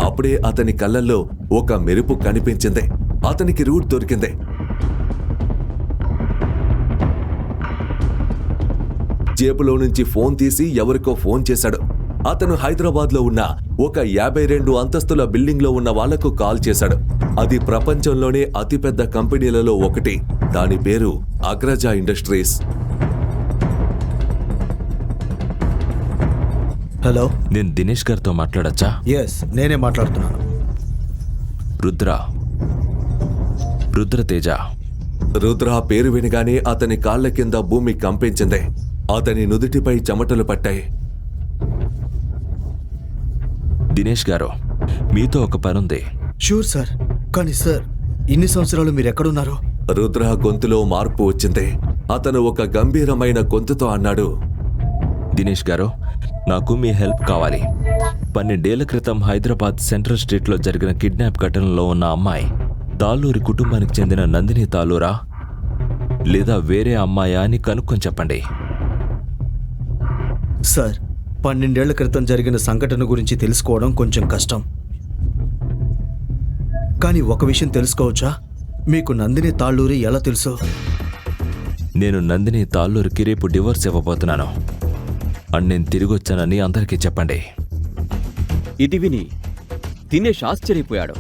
[SPEAKER 1] అప్పుడే అతని కళ్ళల్లో ఒక మెరుపు కనిపించింది. అతనికి రూట్ దొరికింది. జేబులో నుంచి ఫోన్ తీసి ఎవరికో ఫోన్ చేశాడు. అతను హైదరాబాద్లో ఉన్న ఒక 52 అంతస్తుల బిల్డింగ్లో ఉన్న వాళ్లకు కాల్ చేశాడు. అది ప్రపంచంలోనే అతిపెద్ద కంపెనీలలో ఒకటి. దాని పేరు అగ్రజ ఇండస్ట్రీస్.
[SPEAKER 8] హలో,
[SPEAKER 7] నేను దినేష్ గారితో మాట్లాడచ్చా?
[SPEAKER 8] ఎస్, నేనే మాట్లాడుతున్నాను.
[SPEAKER 7] రుద్రతేజ.
[SPEAKER 1] రుద్ర పేరు వినగానే అతని కాళ్ల కింద భూమి కంపించింది. అతని నుదుటిపై చెమటలు పట్టాయి.
[SPEAKER 7] దినేష్ గారు, మీతో ఒక పనుంది.
[SPEAKER 8] Sure sir. కానీ సార్, ఇన్ని సంవత్సరాలు మీరు ఎక్కడున్నారు?
[SPEAKER 1] రుద్ర గొంతులో మార్పు వచ్చింది. అతను ఒక గంభీరమైన గొంతుతో అన్నాడు,
[SPEAKER 7] దినేష్ గారు, నాకు మీ హెల్ప్ కావాలి. 12 ఏళ్ల క్రితం హైదరాబాద్ సెంట్రల్ స్ట్రీట్లో జరిగిన కిడ్నాప్ ఘటనలో ఉన్న అమ్మాయి తాళ్ళూరి కుటుంబానికి చెందిన నందిని తాళ్ళూరా లేదా వేరే అమ్మాయా అని కనుక్కొని చెప్పండి.
[SPEAKER 8] సార్, 12 ఏళ్ల క్రితం జరిగిన సంఘటన గురించి తెలుసుకోవడం కొంచెం కష్టం. కానీ ఒక విషయం తెలుసుకోవచ్చా? మీకు నందిని తాళ్ళూరి ఎలా తెలుసు?
[SPEAKER 7] నేను నందిని తాళ్ళూరికి రేపు డివోర్స్ ఇవ్వబోతున్నాను. అండ్ నేను తిరిగొచ్చానని అందరికీ చెప్పండి.
[SPEAKER 10] ఇది విని దినేష్ ఆశ్చర్యపోయాడు.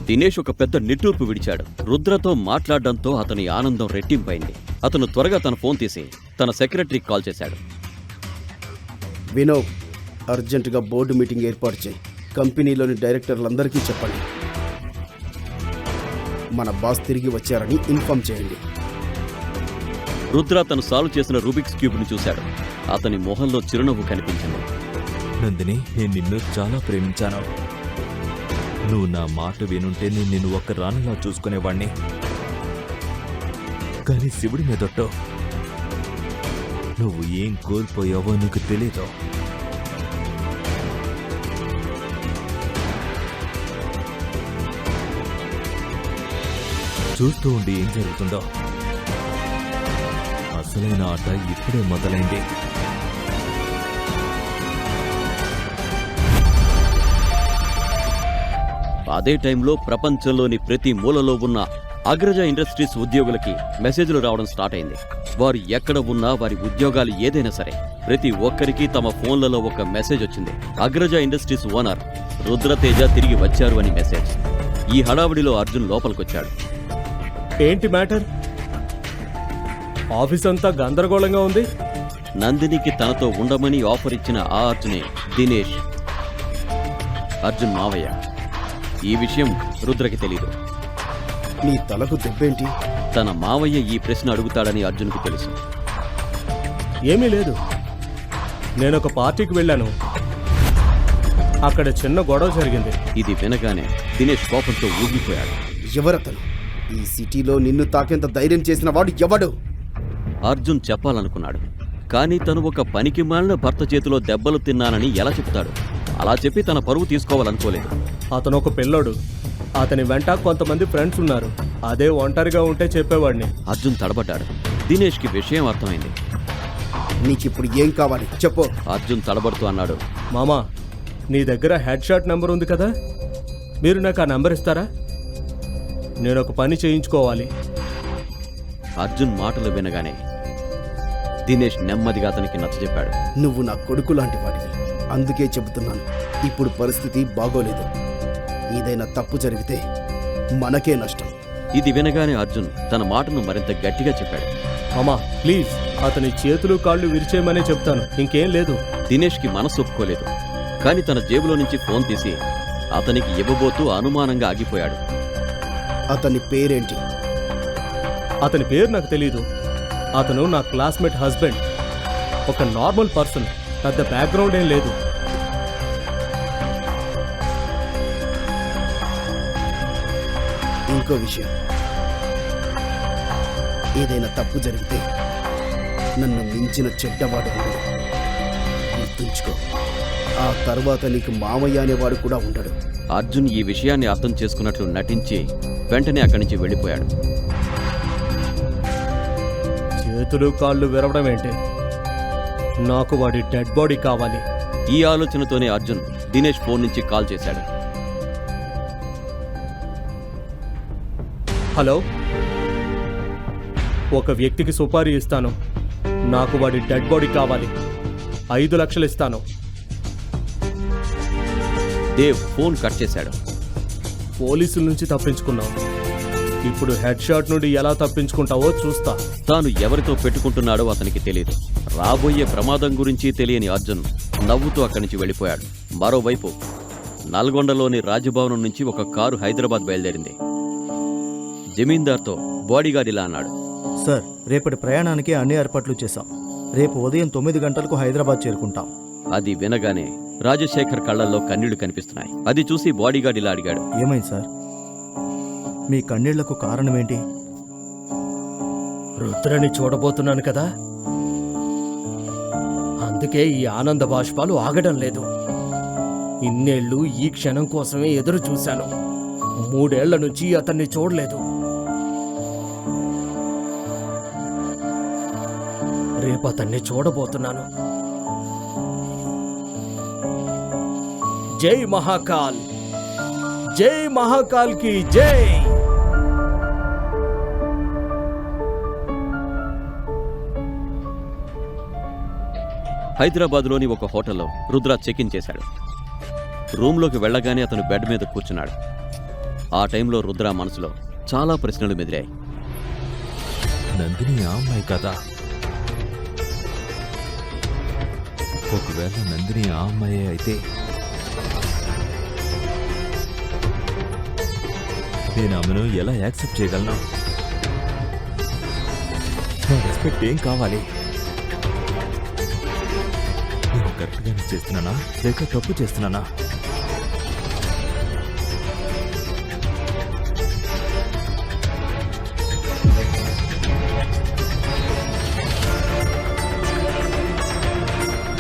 [SPEAKER 10] దినేష్ ఒక పెద్ద నిట్టూర్పు విడిచాడు. రుద్రతో మాట్లాడడంతో అతని ఆనందం రెట్టింపైంది. అతను త్వరగా తన ఫోన్ తీసి తన సెక్రటరీకి కాల్ చేశాడు.
[SPEAKER 11] వినోద్, అర్జెంటుగా బోర్డు మీటింగ్ ఏర్పాటు చేయి. కంపెనీలోని డైరెక్టర్లందరికీ చెప్పండి. మన బాస్ తిరిగి వచ్చారని ఇన్ఫార్మ్ చేయండి.
[SPEAKER 10] రుద్ర తను సాల్వ్ చేసిన రూబిక్స్ క్యూబ్ని చూశాడు. అతని మొహంలో చిరునవ్వు కనిపించింది.
[SPEAKER 7] నందిని, నేను నిన్ను చాలా ప్రేమించాను. నువ్వు నా మాట వినుంటే నేను నిన్ను ఒక్క రాణిలా చూసుకునేవాణ్ణి. కానీ శివుడి మీదొట్టో నువ్వు ఏం కోల్పోయావో నీకు తెలీదు. చూస్తూ ఉండి ఏం జరుగుతుందో. అసలైన ఆట ఇప్పుడే మొదలైంది.
[SPEAKER 10] అదే టైంలో ప్రపంచంలోని ప్రతి మూలలో ఉన్న అగ్రజ ఇండస్ట్రీస్ ఉద్యోగులకి మెసేజ్లు రావడం స్టార్ట్ అయింది. వారు ఎక్కడ ఉన్నా, వారి ఉద్యోగాలు ఏదైనా సరే, ప్రతి ఒక్కరికి తమ ఫోన్లలో ఒక మెసేజ్ వచ్చింది. అగ్రజ ఇండస్ట్రీస్ ఓనర్ రుద్రతేజ తిరిగి వచ్చారు అని మెసేజ్. ఈ హడావిడిలో అర్జున్ లోపలికొచ్చాడు.
[SPEAKER 3] ఏంటి మ్యాటర్? ఆఫీస్ అంతా గందరగోళంగా ఉంది.
[SPEAKER 10] నందినికి తనతో ఉండమని ఆఫర్ ఇచ్చిన ఆ అర్జునే దినేష్, అర్జున్ మావయ్య. ఈ విషయం రుద్రకి తెలీదు.
[SPEAKER 11] నీ తలకు దెబ్బేంటి?
[SPEAKER 10] తన మావయ్య ఈ ప్రశ్న అడుగుతాడని అర్జున్కు తెలుసు.
[SPEAKER 3] ఏమీ లేదు, నేనొక పార్టీకి వెళ్ళాను. అక్కడ చిన్న గొడవ జరిగింది.
[SPEAKER 10] ఇది వినగానే దినేష్ కోపంతో ఊగిపోయాడు.
[SPEAKER 11] ఎవరతను? ఈ సిటీలో నిన్ను తాకేంత ధైర్యం చేసిన వాడు ఎవడు?
[SPEAKER 10] అర్జున్ చెప్పాలనుకున్నాడు. కానీ తను ఒక పనికి మాలిన భర్త చేతిలో దెబ్బలు తిన్నానని ఎలా చెప్తాడు? అలా చెప్పి తన పరువు తీసుకోవాలనుకోలేదు.
[SPEAKER 3] అతను ఒక పిల్లోడు. అతని వెంట కొంతమంది ఫ్రెండ్స్ ఉన్నారు. అదే ఒంటరిగా ఉంటే చెప్పేవాడిని.
[SPEAKER 10] అర్జున్ తడబడ్డాడు. దినేష్కి విషయం అర్థమైంది.
[SPEAKER 11] నీకిప్పుడు ఏం కావాలి చెప్పు.
[SPEAKER 10] అర్జున్ తడబడుతూ అన్నాడు,
[SPEAKER 3] మామా, నీ దగ్గర హెడ్ షాట్ నెంబర్ ఉంది కదా, మీరు నాకు ఆ నెంబర్ ఇస్తారా? నేను ఒక పని చేయించుకోవాలి.
[SPEAKER 10] అర్జున్ మాటలు వినగానే దినేష్ నెమ్మదిగా అతనికి నచ్చజెప్పాడు.
[SPEAKER 11] నువ్వు నా కొడుకు లాంటి వాడివి, అందుకే చెబుతున్నాను. ఇప్పుడు పరిస్థితి బాగోలేదు. ఏదైనా తప్పు జరిగితే మనకే నష్టం.
[SPEAKER 10] ఇది వినగానే అర్జున్ తన మాటను మరింత గట్టిగా చెప్పాడు.
[SPEAKER 3] మామా, ప్లీజ్, అతని చేతులు కాళ్ళు విరిచేయమనే చెప్తాను, ఇంకేం లేదు.
[SPEAKER 10] దినేష్కి మనసు ఒప్పుకోలేదు. కానీ తన జేబులో నుంచి ఫోన్ తీసి అతనికి ఇవ్వబోతూ అనుమానంగా ఆగిపోయాడు.
[SPEAKER 11] అతని పేరేంటి?
[SPEAKER 3] అతని పేరు నాకు తెలీదు. అతను నా క్లాస్మేట్ హస్బెండ్. ఒక నార్మల్ పర్సన్, పెద్ద బ్యాక్గ్రౌండ్ ఏం లేదు.
[SPEAKER 11] ఇంకో విషయం, ఏదైనా తప్పు జరిగితే నన్ను మించిన చెడ్డవాడు ఉండడు. గుర్తుంచుకో, ఆ తర్వాత నీకు మామయ్య అనేవాడు కూడా ఉండడు.
[SPEAKER 10] అర్జున్ ఈ విషయాన్ని అర్థం చేసుకున్నట్లు నటించి వెంటనే అక్కడి నుంచి వెళ్ళిపోయాడు.
[SPEAKER 3] చేతులు కాళ్ళు విరవడం ఏంటి? నాకు వాడి డెడ్ బాడీ కావాలి.
[SPEAKER 10] ఈ ఆలోచనతోనే అర్జున్ దినేష్ ఫోన్ నుంచి కాల్ చేశాడు.
[SPEAKER 3] హలో, ఒక వ్యక్తికి సుపారీ ఇస్తాను. నాకు వాడి డెడ్ బాడీ కావాలి. 5 లక్షలు ఇస్తాను.
[SPEAKER 10] దేవ్ ఫోన్ కట్ చేశాడు.
[SPEAKER 3] పోలీసుల నుంచి తప్పించుకున్నావు. ఇప్పుడు హెడ్ షాట్ నుండి ఎలా తప్పించుకుంటావో చూస్తా.
[SPEAKER 10] తాను ఎవరితో పెట్టుకుంటున్నాడో అతనికి తెలియదు. రాబోయే ప్రమాదం గురించి తెలియని అర్జున్ నవ్వుతూ అక్కడి నుంచి వెళ్ళిపోయాడు. మరోవైపు నల్గొండలోని రాజభవనం నుంచి ఒక కారు హైదరాబాద్ బయలుదేరింది. జమీందార్తో బాడీగార్డ్ ఇలా అన్నాడు.
[SPEAKER 8] సార్, రేపటి ప్రయాణానికి అన్ని ఏర్పాట్లు చేశాం. రేపు ఉదయం 9 గంటలకు హైదరాబాద్ చేరుకుంటాం.
[SPEAKER 10] అది వినగానే రాజశేఖర్ కళ్ళల్లో కన్నీళ్లు కనిపిస్తున్నాయి. అది చూసి బాడీగార్డ్ ఇలా అడిగాడు.
[SPEAKER 8] ఏమైంది సార్? మీ కన్నీళ్లకు కారణమేంటి?
[SPEAKER 3] రుద్రని చూడబోతున్నాను కదా, అందుకే ఈ ఆనంద బాష్పాలు ఆగడం లేదు. ఇన్నేళ్లు ఈ క్షణం కోసమే ఎదురు చూశాను. 3 ఏళ్ల నుంచి అతన్ని చూడలేదు. రేపు అతన్ని చూడబోతున్నాను. జై మహాకాల్, జై మహాకాల్ కి జై.
[SPEAKER 10] హైదరాబాద్లోని ఒక హోటల్లో రుద్ర చెక్-ఇన్ చేశాడు. రూమ్లోకి వెళ్ళగానే అతను బెడ్ మీద కూర్చున్నాడు. ఆ టైంలో రుద్ర మనసులో చాలా ప్రశ్నలు మెదిలాయి.
[SPEAKER 7] నందిని ఆ అమ్మాయి కదా? ఒకవేళ నందిని ఆ అమ్మాయే అయితే నేను ఆమెను ఎలా యాక్సెప్ట్ చేయగలను? నా రెస్పెక్ట్ ఏం కావాలి? నేను కరెక్ట్గానే చేస్తున్నానా లేక తప్పు చేస్తున్నానా?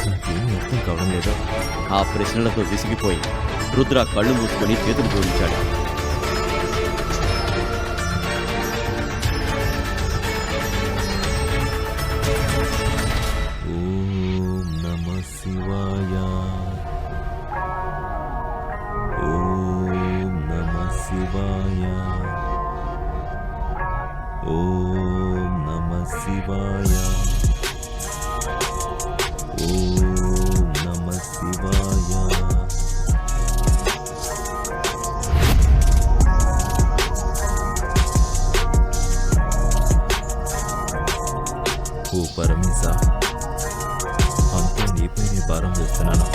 [SPEAKER 7] నాకేమీ అర్థం కావడం లేదు.
[SPEAKER 10] ఆ ప్రశ్నలతో విసిగిపోయి రుద్ర కళ్ళు మూసుకొని చేతులు జోడించాడు.
[SPEAKER 7] ఓం నమః శివాయ, ఓం నమః శివాయ, ఓం నమః శివాయ, ఓం నమః శివాయ. ఓ పరమేశ, అంతా నీపైనే భారం వేస్తున్నాను.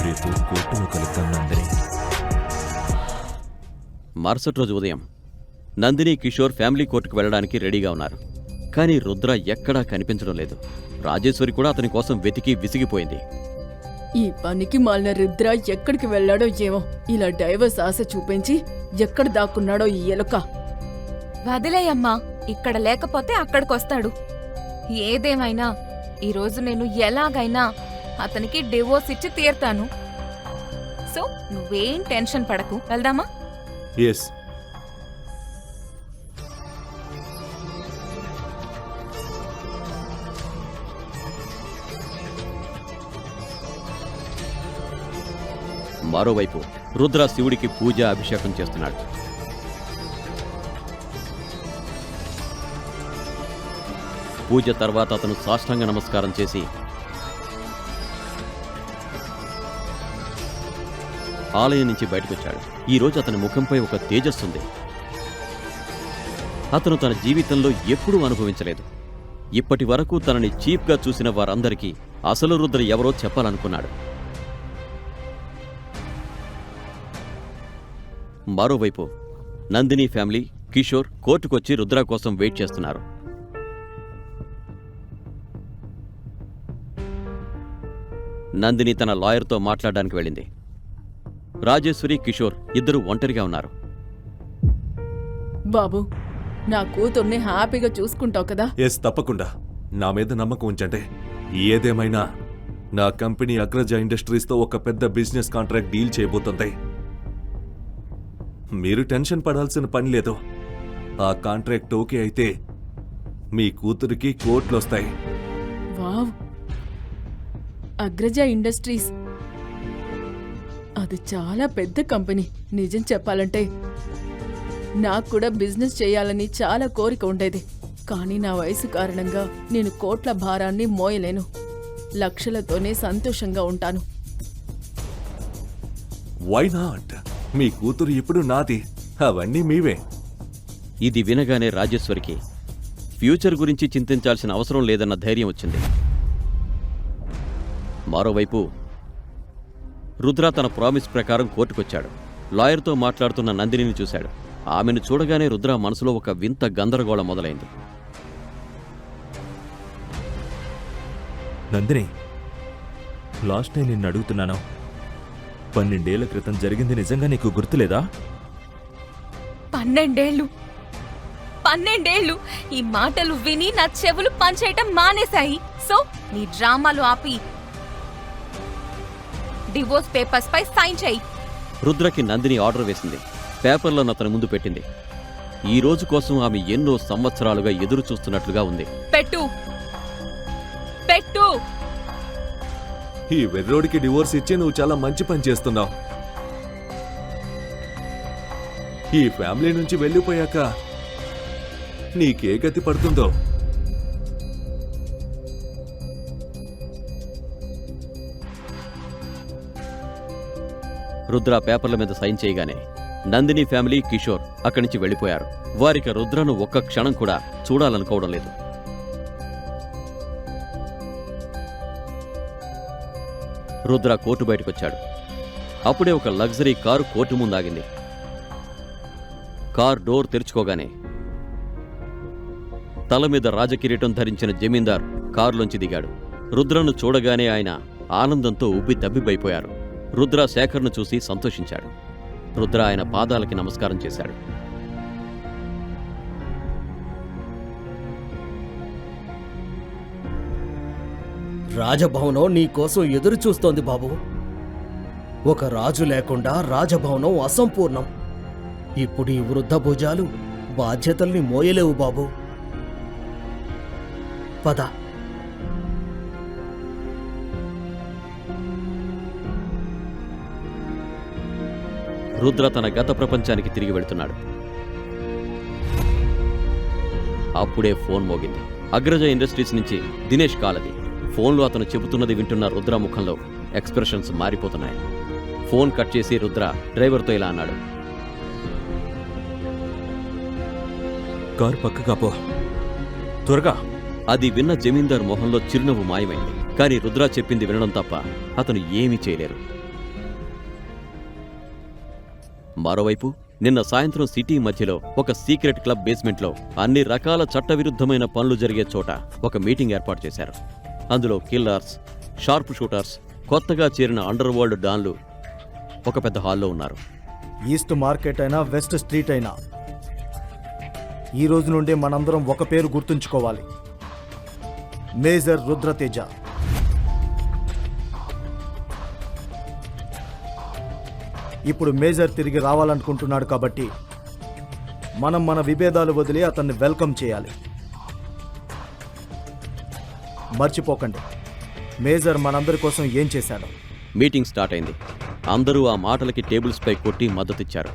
[SPEAKER 7] రేపు కోర్టులో కలుద్దాం నందిని.
[SPEAKER 10] మరుసటి రోజు ఉదయం నందిని, కిషోర్ ఫ్యామిలీ కోర్టుకు వెళ్ళడానికి రెడీగా ఉన్నారు. కానీ రుద్ర ఎక్కడా కనిపించడం లేదు. రాజేశ్వరి కూడా అతని కోసం వెతికి విసిగిపోయింది.
[SPEAKER 12] ఈ పనికి మాలిన రుద్ర ఎక్కడికి వెళ్ళాడో ఏమో. ఇలా డైవర్స్ ఆశ చూపించి ఎక్కడ దాక్కున్నాడో ఈ ఎలుక.
[SPEAKER 5] వదిలేయమ్మా, ఇక్కడ లేకపోతే అక్కడికొస్తాడు. ఏదేమైనా ఈరోజు నేను ఎలాగైనా అతనికి డివోర్స్ ఇచ్చి తీర్తాను. సో నువ్వేం టెన్షన్ పడకు. వెళ్దామా?
[SPEAKER 1] ఎస్.
[SPEAKER 10] మరోవైపు రుద్ర శివుడికి పూజ అభిషేకం చేస్తున్నాడు. పూజ తర్వాత అతను సాష్టాంగ నమస్కారం చేసి ఆలయం నుంచి బయటకొచ్చాడు. ఈరోజు అతని ముఖంపై ఒక తేజస్సుంది. అతను తన జీవితంలో ఎప్పుడూ అనుభవించలేదు. ఇప్పటి వరకు తనని చీప్గా చూసిన వారందరికీ అసలు రుద్ర ఎవరో చెప్పాలనుకున్నాడు. మరోవైపు నందిని ఫ్యామిలీ కిషోర్ కోర్టుకొచ్చి రుద్ర కోసం వెయిట్ చేస్తున్నారు. నందిని తన లాయర్తో మాట్లాడడానికి వెళ్ళింది. రాజేశ్వరి కిషోర్ ఇద్దరు ఒంటరిగా ఉన్నారు.
[SPEAKER 12] బాబు, నా కూతుర్ని హ్యాపీగా చూసుకుంటావు కదా?
[SPEAKER 1] ఎస్, తప్పకుండా. నా మీద నమ్మకం ఉంచండి. ఏదేమైనా నా కంపెనీ అగ్రజ ఇండస్ట్రీస్తో ఒక పెద్ద బిజినెస్ కాంట్రాక్ట్ డీల్ చేయబోతుంది. మీరు టెన్షన్ పడాల్సిన పని లేదు. ఆ కాంట్రాక్ట్ ఓకే అయితే మీ కూతురికి కోట్లు వస్తాయి.
[SPEAKER 12] వావ్, అగ్రజ ఇండస్ట్రీస్ అది చాలా పెద్ద కంపెనీ. నిజం చెప్పాలంటే నాకు కూడా బిజినెస్ చేయాలని చాలా కోరిక ఉండేది. కానీ నా వయసు కారణంగా నేను కోట్ల భారాన్ని మోయలేను. లక్షలతోనే సంతోషంగా ఉంటాను.
[SPEAKER 1] Why not? మీ కూతురు ఇప్పుడు నాది, అవన్నీ మీవే.
[SPEAKER 10] ఇది వినగానే రాజేశ్వరికి ఫ్యూచర్ గురించి చింతించాల్సిన అవసరం లేదన్న ధైర్యం వచ్చింది. మరోవైపు రుద్ర తన ప్రామిస్ ప్రకారం కోర్టుకొచ్చాడు. లాయర్తో మాట్లాడుతున్న నందినిని చూశాడు. ఆమెను చూడగానే రుద్ర మనసులో ఒక వింత గందరగోళం మొదలైంది.
[SPEAKER 7] నందిని, లాస్ట్ నేను నిన్ను అడుగుతున్నాను, 12 ఏళ్ల క్రితం జరిగింది నిజంగా నీకు గుర్తులేదా?
[SPEAKER 5] 12 ఏళ్ళు ఈ మాటలు విని నా చెవులు పనిచేయటం మానేశాయి. సో నీ డ్రామాలు ఆపి డివోర్స్ పేపర్స్ పై సైన్ చేయి.
[SPEAKER 10] రుద్రకి నందిని ఆర్డర్ వేసింది. పేపర్లను అతని ముందు పెట్టింది. ఈ రోజు కోసం ఆమె ఎన్నో సంవత్సరాలుగా ఎదురు చూస్తున్నట్లుగా ఉంది.
[SPEAKER 5] పెట్టు.
[SPEAKER 1] ఈ వెర్రోడికి డివోర్స్ ఇచ్చి నువ్వు చాలా మంచి పని చేస్తున్నావు. ఈ ఫ్యామిలీ నుంచి వెళ్ళిపోయాక నీకే గతి పడుతుందో.
[SPEAKER 10] రుద్ర పేపర్ల మీద సైన్ చేయగానే నందిని ఫ్యామిలీ కిషోర్ అక్కడి నుంచి వెళ్ళిపోయారు. వారిక రుద్రను ఒక్క క్షణం కూడా చూడాలనుకోవడం లేదు. రుద్ర కోర్టు బయటకొచ్చాడు. అప్పుడే ఒక లగ్జరీ కారు కోర్టు ముందాగింది. కార్ డోర్ తెరుచుకోగానే తల మీద రాజకిరీటం ధరించిన జమీందార్ కారులోంచి దిగాడు. రుద్రను చూడగానే ఆయన ఆనందంతో ఉబ్బి తబ్బిబ్బైపోయారు. రుద్ర శేఖర్ను చూసి సంతోషించాడు. రుద్ర ఆయన పాదాలకి నమస్కారం చేశాడు.
[SPEAKER 11] రాజభవనం నీ కోసం ఎదురు చూస్తోంది బాబు. ఒక రాజు లేకుండా రాజభవనం అసంపూర్ణం. ఇప్పుడు ఈ వృద్ధ భుజాలు బాధ్యతల్ని మోయలేవు బాబు. పద.
[SPEAKER 10] రుద్ర తన గత ప్రపంచానికి తిరిగి వెళుతున్నాడు. అప్పుడే ఫోన్ మోగింది. అగ్రజ ఇండస్ట్రీస్ నుంచి దినేష్ కాలది. ఫోన్లో అతను చెబుతున్నది వింటున్న రుద్ర ముఖంలో ఎక్స్ప్రెషన్స్ మారిపోతున్నాయి. ఫోన్ కట్ చేసి రుద్ర డ్రైవర్తో ఇలా అన్నాడు,
[SPEAKER 7] కారు పక్కగా పో, త్వరగా.
[SPEAKER 10] అది విన్న జమీందార్ మొహంలో చిరునవ్వు మాయమైంది. కానీ రుద్ర చెప్పింది వినడం తప్ప అతను ఏమీ చేయలేరు. మరోవైపు నిన్న సాయంత్రం సిటీ మధ్యలో ఒక సీక్రెట్ క్లబ్ బేస్మెంట్లో అన్ని రకాల చట్టవిరుద్ధమైన పనులు జరిగే చోట ఒక మీటింగ్ ఏర్పాటు చేశారు. అందులో కిల్లర్స్, షార్ప్ షూటర్స్, కొత్తగా చేరిన అండర్ వరల్డ్ డాన్లు ఒక పెద్ద హాల్లో ఉన్నారు.
[SPEAKER 2] ఈస్ట్ మార్కెట్ అయినా వెస్ట్ స్ట్రీట్ అయినా ఈ రోజు నుండి మనందరం ఒక పేరు గుర్తుంచుకోవాలి, మేజర్ రుద్రతేజ. ఇప్పుడు మేజర్ తిరిగి రావాలనుకుంటున్నాడు కాబట్టి మనం మన విభేదాలు వదిలి అతన్ని వెల్కమ్ చేయాలి. మర్చిపోకండి మేజర్ మనందరి కోసం ఏం చేశాడో.
[SPEAKER 10] మీటింగ్ స్టార్ట్ అయింది. అందరూ ఆ మాటలకి టేబుల్స్ పై కొట్టి మద్దతిచ్చారు.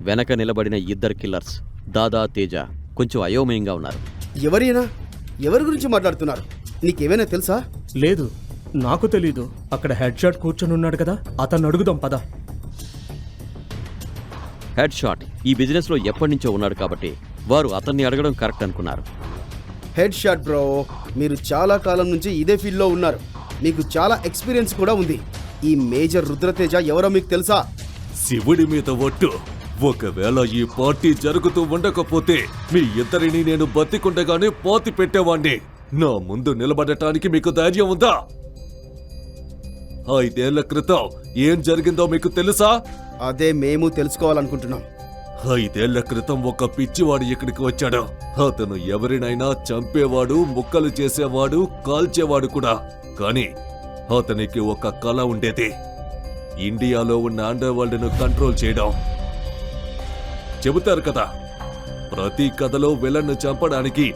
[SPEAKER 10] వెనక నిలబడిన ఇద్దరు కిల్లర్స్ దాదా, తేజ కొంచెం అయోమయంగా ఉన్నారు.
[SPEAKER 11] ఎవరైనా ఎవరి గురించి మాట్లాడుతున్నారు? నీకేమైనా తెలుసా?
[SPEAKER 3] లేదు, నాకు తెలీదు. అక్కడ హెడ్ షాట్ కూర్చొని ఉన్నాడు కదా, అతన్ని అడుగుదాం పద.
[SPEAKER 10] హెడ్ షాట్ ఈ బిజినెస్లో ఎప్పటి నుంచో ఉన్నాడు కాబట్టి వారు అతన్ని అడగడం కరెక్ట్ అనుకున్నారు.
[SPEAKER 11] హెడ్ షాట్ బ్రో, మీరు చాలా కాలం నుంచి ఇదే ఫీల్డ్లో ఉన్నారు. మీకు చాలా ఎక్స్పీరియన్స్ కూడా ఉంది. ఈ మేజర్ రుద్రతేజ ఎవరో మీకు తెలుసా?
[SPEAKER 1] శివుడి మీద ఒట్టు, ఒకవేళ ఈ పార్టీ జరుగుతూ ఉండకపోతే మీ ఇద్దరిని నేను బతికుండగానే పాతి పెట్టేవాణ్ణి. నా ముందు నిలబడటానికి మీకు ధైర్యం ఉందా? 5 ఏళ్ల క్రితం ఏం జరిగిందో మీకు తెలుసా?
[SPEAKER 11] అదే మేము తెలుసుకోవాలనుకుంటున్నాం.
[SPEAKER 1] 5 ఏళ్ల క్రితం ఒక పిచ్చివాడు ఇక్కడికి వచ్చాడు. అతను ఎవరినైనా చంపేవాడు, ముక్కలు చేసేవాడు, కాల్చేవాడు కూడా. కానీ అతనికి ఒక కళ ఉండేది, ఇండియాలో ఉన్న అండర్ వరల్డ్ ను కంట్రోల్ చేయడం. చెబుతారు కదా, ప్రతి కథలో విలన్ను చంపడానికి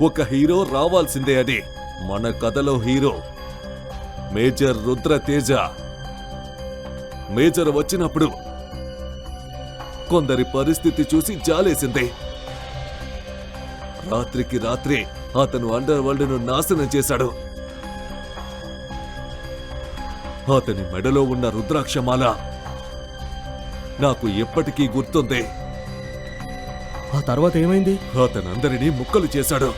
[SPEAKER 1] ఒక హీరో రావాల్సిందే అని. మన కథలో hero major Rudra Teja. Major వచ్చినప్పుడు కొందరి పరిస్థితి చూసి జాలేసింది. రాత్రికి రాత్రే అతను అండర్ వరల్డ్ ను నాశనం చేశాడు. అతని మెడలో ఉన్న రుద్రాక్షమాల నాకు ఎప్పటికీ గుర్తుంది.
[SPEAKER 3] ఆ తర్వాత ఏమైంది?
[SPEAKER 1] అతనందరినీ ముక్కలు చేశాడు.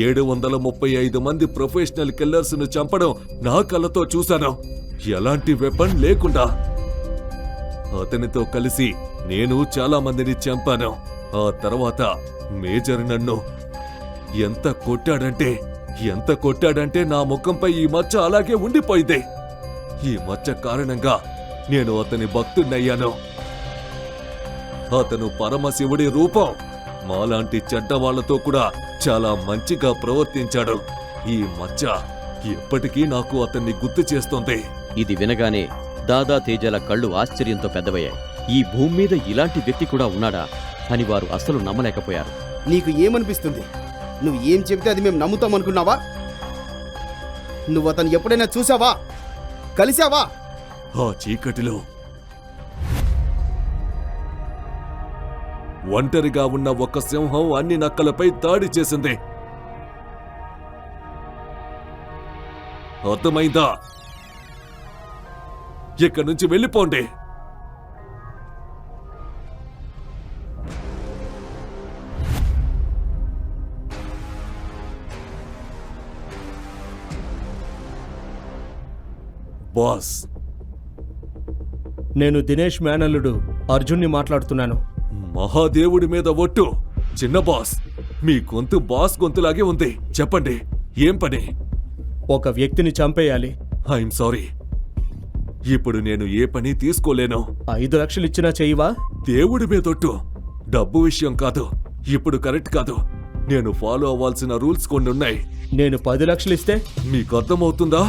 [SPEAKER 1] 735 మంది ప్రొఫెషనల్ కిల్లర్స్ ను చంపడం నా కళ్ళతో చూశాను, ఎలాంటి వెపన్ లేకుండా. అతనితో కలిసి నేను చాలా మందిని చంపాను. ఆ తర్వాత మేజర్ నన్ను ఎంత కొట్టాడంటే నా ముఖంపై ఈ మచ్చ అలాగే ఉండిపోయింది. ఈ మచ్చ కారణంగా నేను అతని భక్తున్నయ్యాను. అతను పరమశివుడి రూపం. మాలాంటి చెడ్డవాళ్లతో కూడా చాలా మంచిగా ప్రవర్తించాడు. ఈ మచ్చ ఎప్పటికీ నాకు అతన్ని గుర్తు చేస్తోంది.
[SPEAKER 10] ఇది వినగానే దాదా తేజల కళ్ళు ఆశ్చర్యంతో పెద్దవయ్యాయి. ఈ భూమి మీద ఇలాంటి వ్యక్తి కూడా ఉన్నాడా అని వారు అస్సలు నమ్మలేకపోయారు.
[SPEAKER 11] నీకు ఏమనిపిస్తుంది? నువ్వు ఏం చెబితే అది మేము నమ్ముతామనుకున్నావా? నువ్వు అతను ఎప్పుడైనా చూసావా? కలిసావా?
[SPEAKER 1] ఆ చీకటిలో ఒంటరిగా ఉన్న ఒక సింహం అన్ని నక్కలపై దాడి చేసింది. అర్థమైందా? ఇక్కడి నుంచి వెళ్ళిపోండి. బాస్,
[SPEAKER 3] నేను దినేష్ మేనల్లుడు అర్జున్ని మాట్లాడుతున్నాను.
[SPEAKER 1] మహాదేవుడి మీద ఒట్టు. చిన్న బాస్, మీ గొంతు బాస్ గొంతులాగే ఉంది. చెప్పండి, ఏం పని?
[SPEAKER 3] ఒక వ్యక్తిని చంపేయాలి.
[SPEAKER 1] ఐఎమ్ సారీ, ఇప్పుడు నేను ఏ పని తీసుకోలేను.
[SPEAKER 3] 5 లక్షలు ఇచ్చినా చెయ్యవా?
[SPEAKER 1] దేవుడి మీద ఒట్టు. డబ్బు విషయం కాదు, ఇప్పుడు కరెక్ట్ కాదు. నేను ఫాలో అవ్వాల్సిన రూల్స్ కొన్ని ఉన్నాయి.
[SPEAKER 3] నేను 10 లక్షలు ఇస్తే?
[SPEAKER 1] మీకు అర్థమవుతుందా?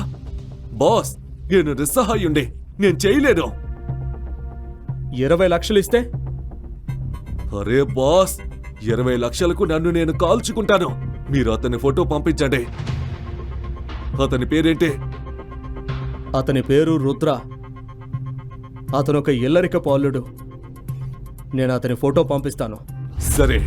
[SPEAKER 1] బాస్, నేను నిస్సహాయుండి, నేను చేయలేను.
[SPEAKER 3] 20 లక్షలు ఇస్తే?
[SPEAKER 1] అరే బాస్, 20 లక్షలకు నన్ను నేను కాల్చుకుంటాను. మీరు అతని ఫోటో పంపించండి. అతని పేరేంటి?
[SPEAKER 3] అతని పేరు రుద్ర. అతనొక ఇల్లరిక పాలుడు. నేను అతని ఫోటో పంపిస్తాను.
[SPEAKER 1] సరే.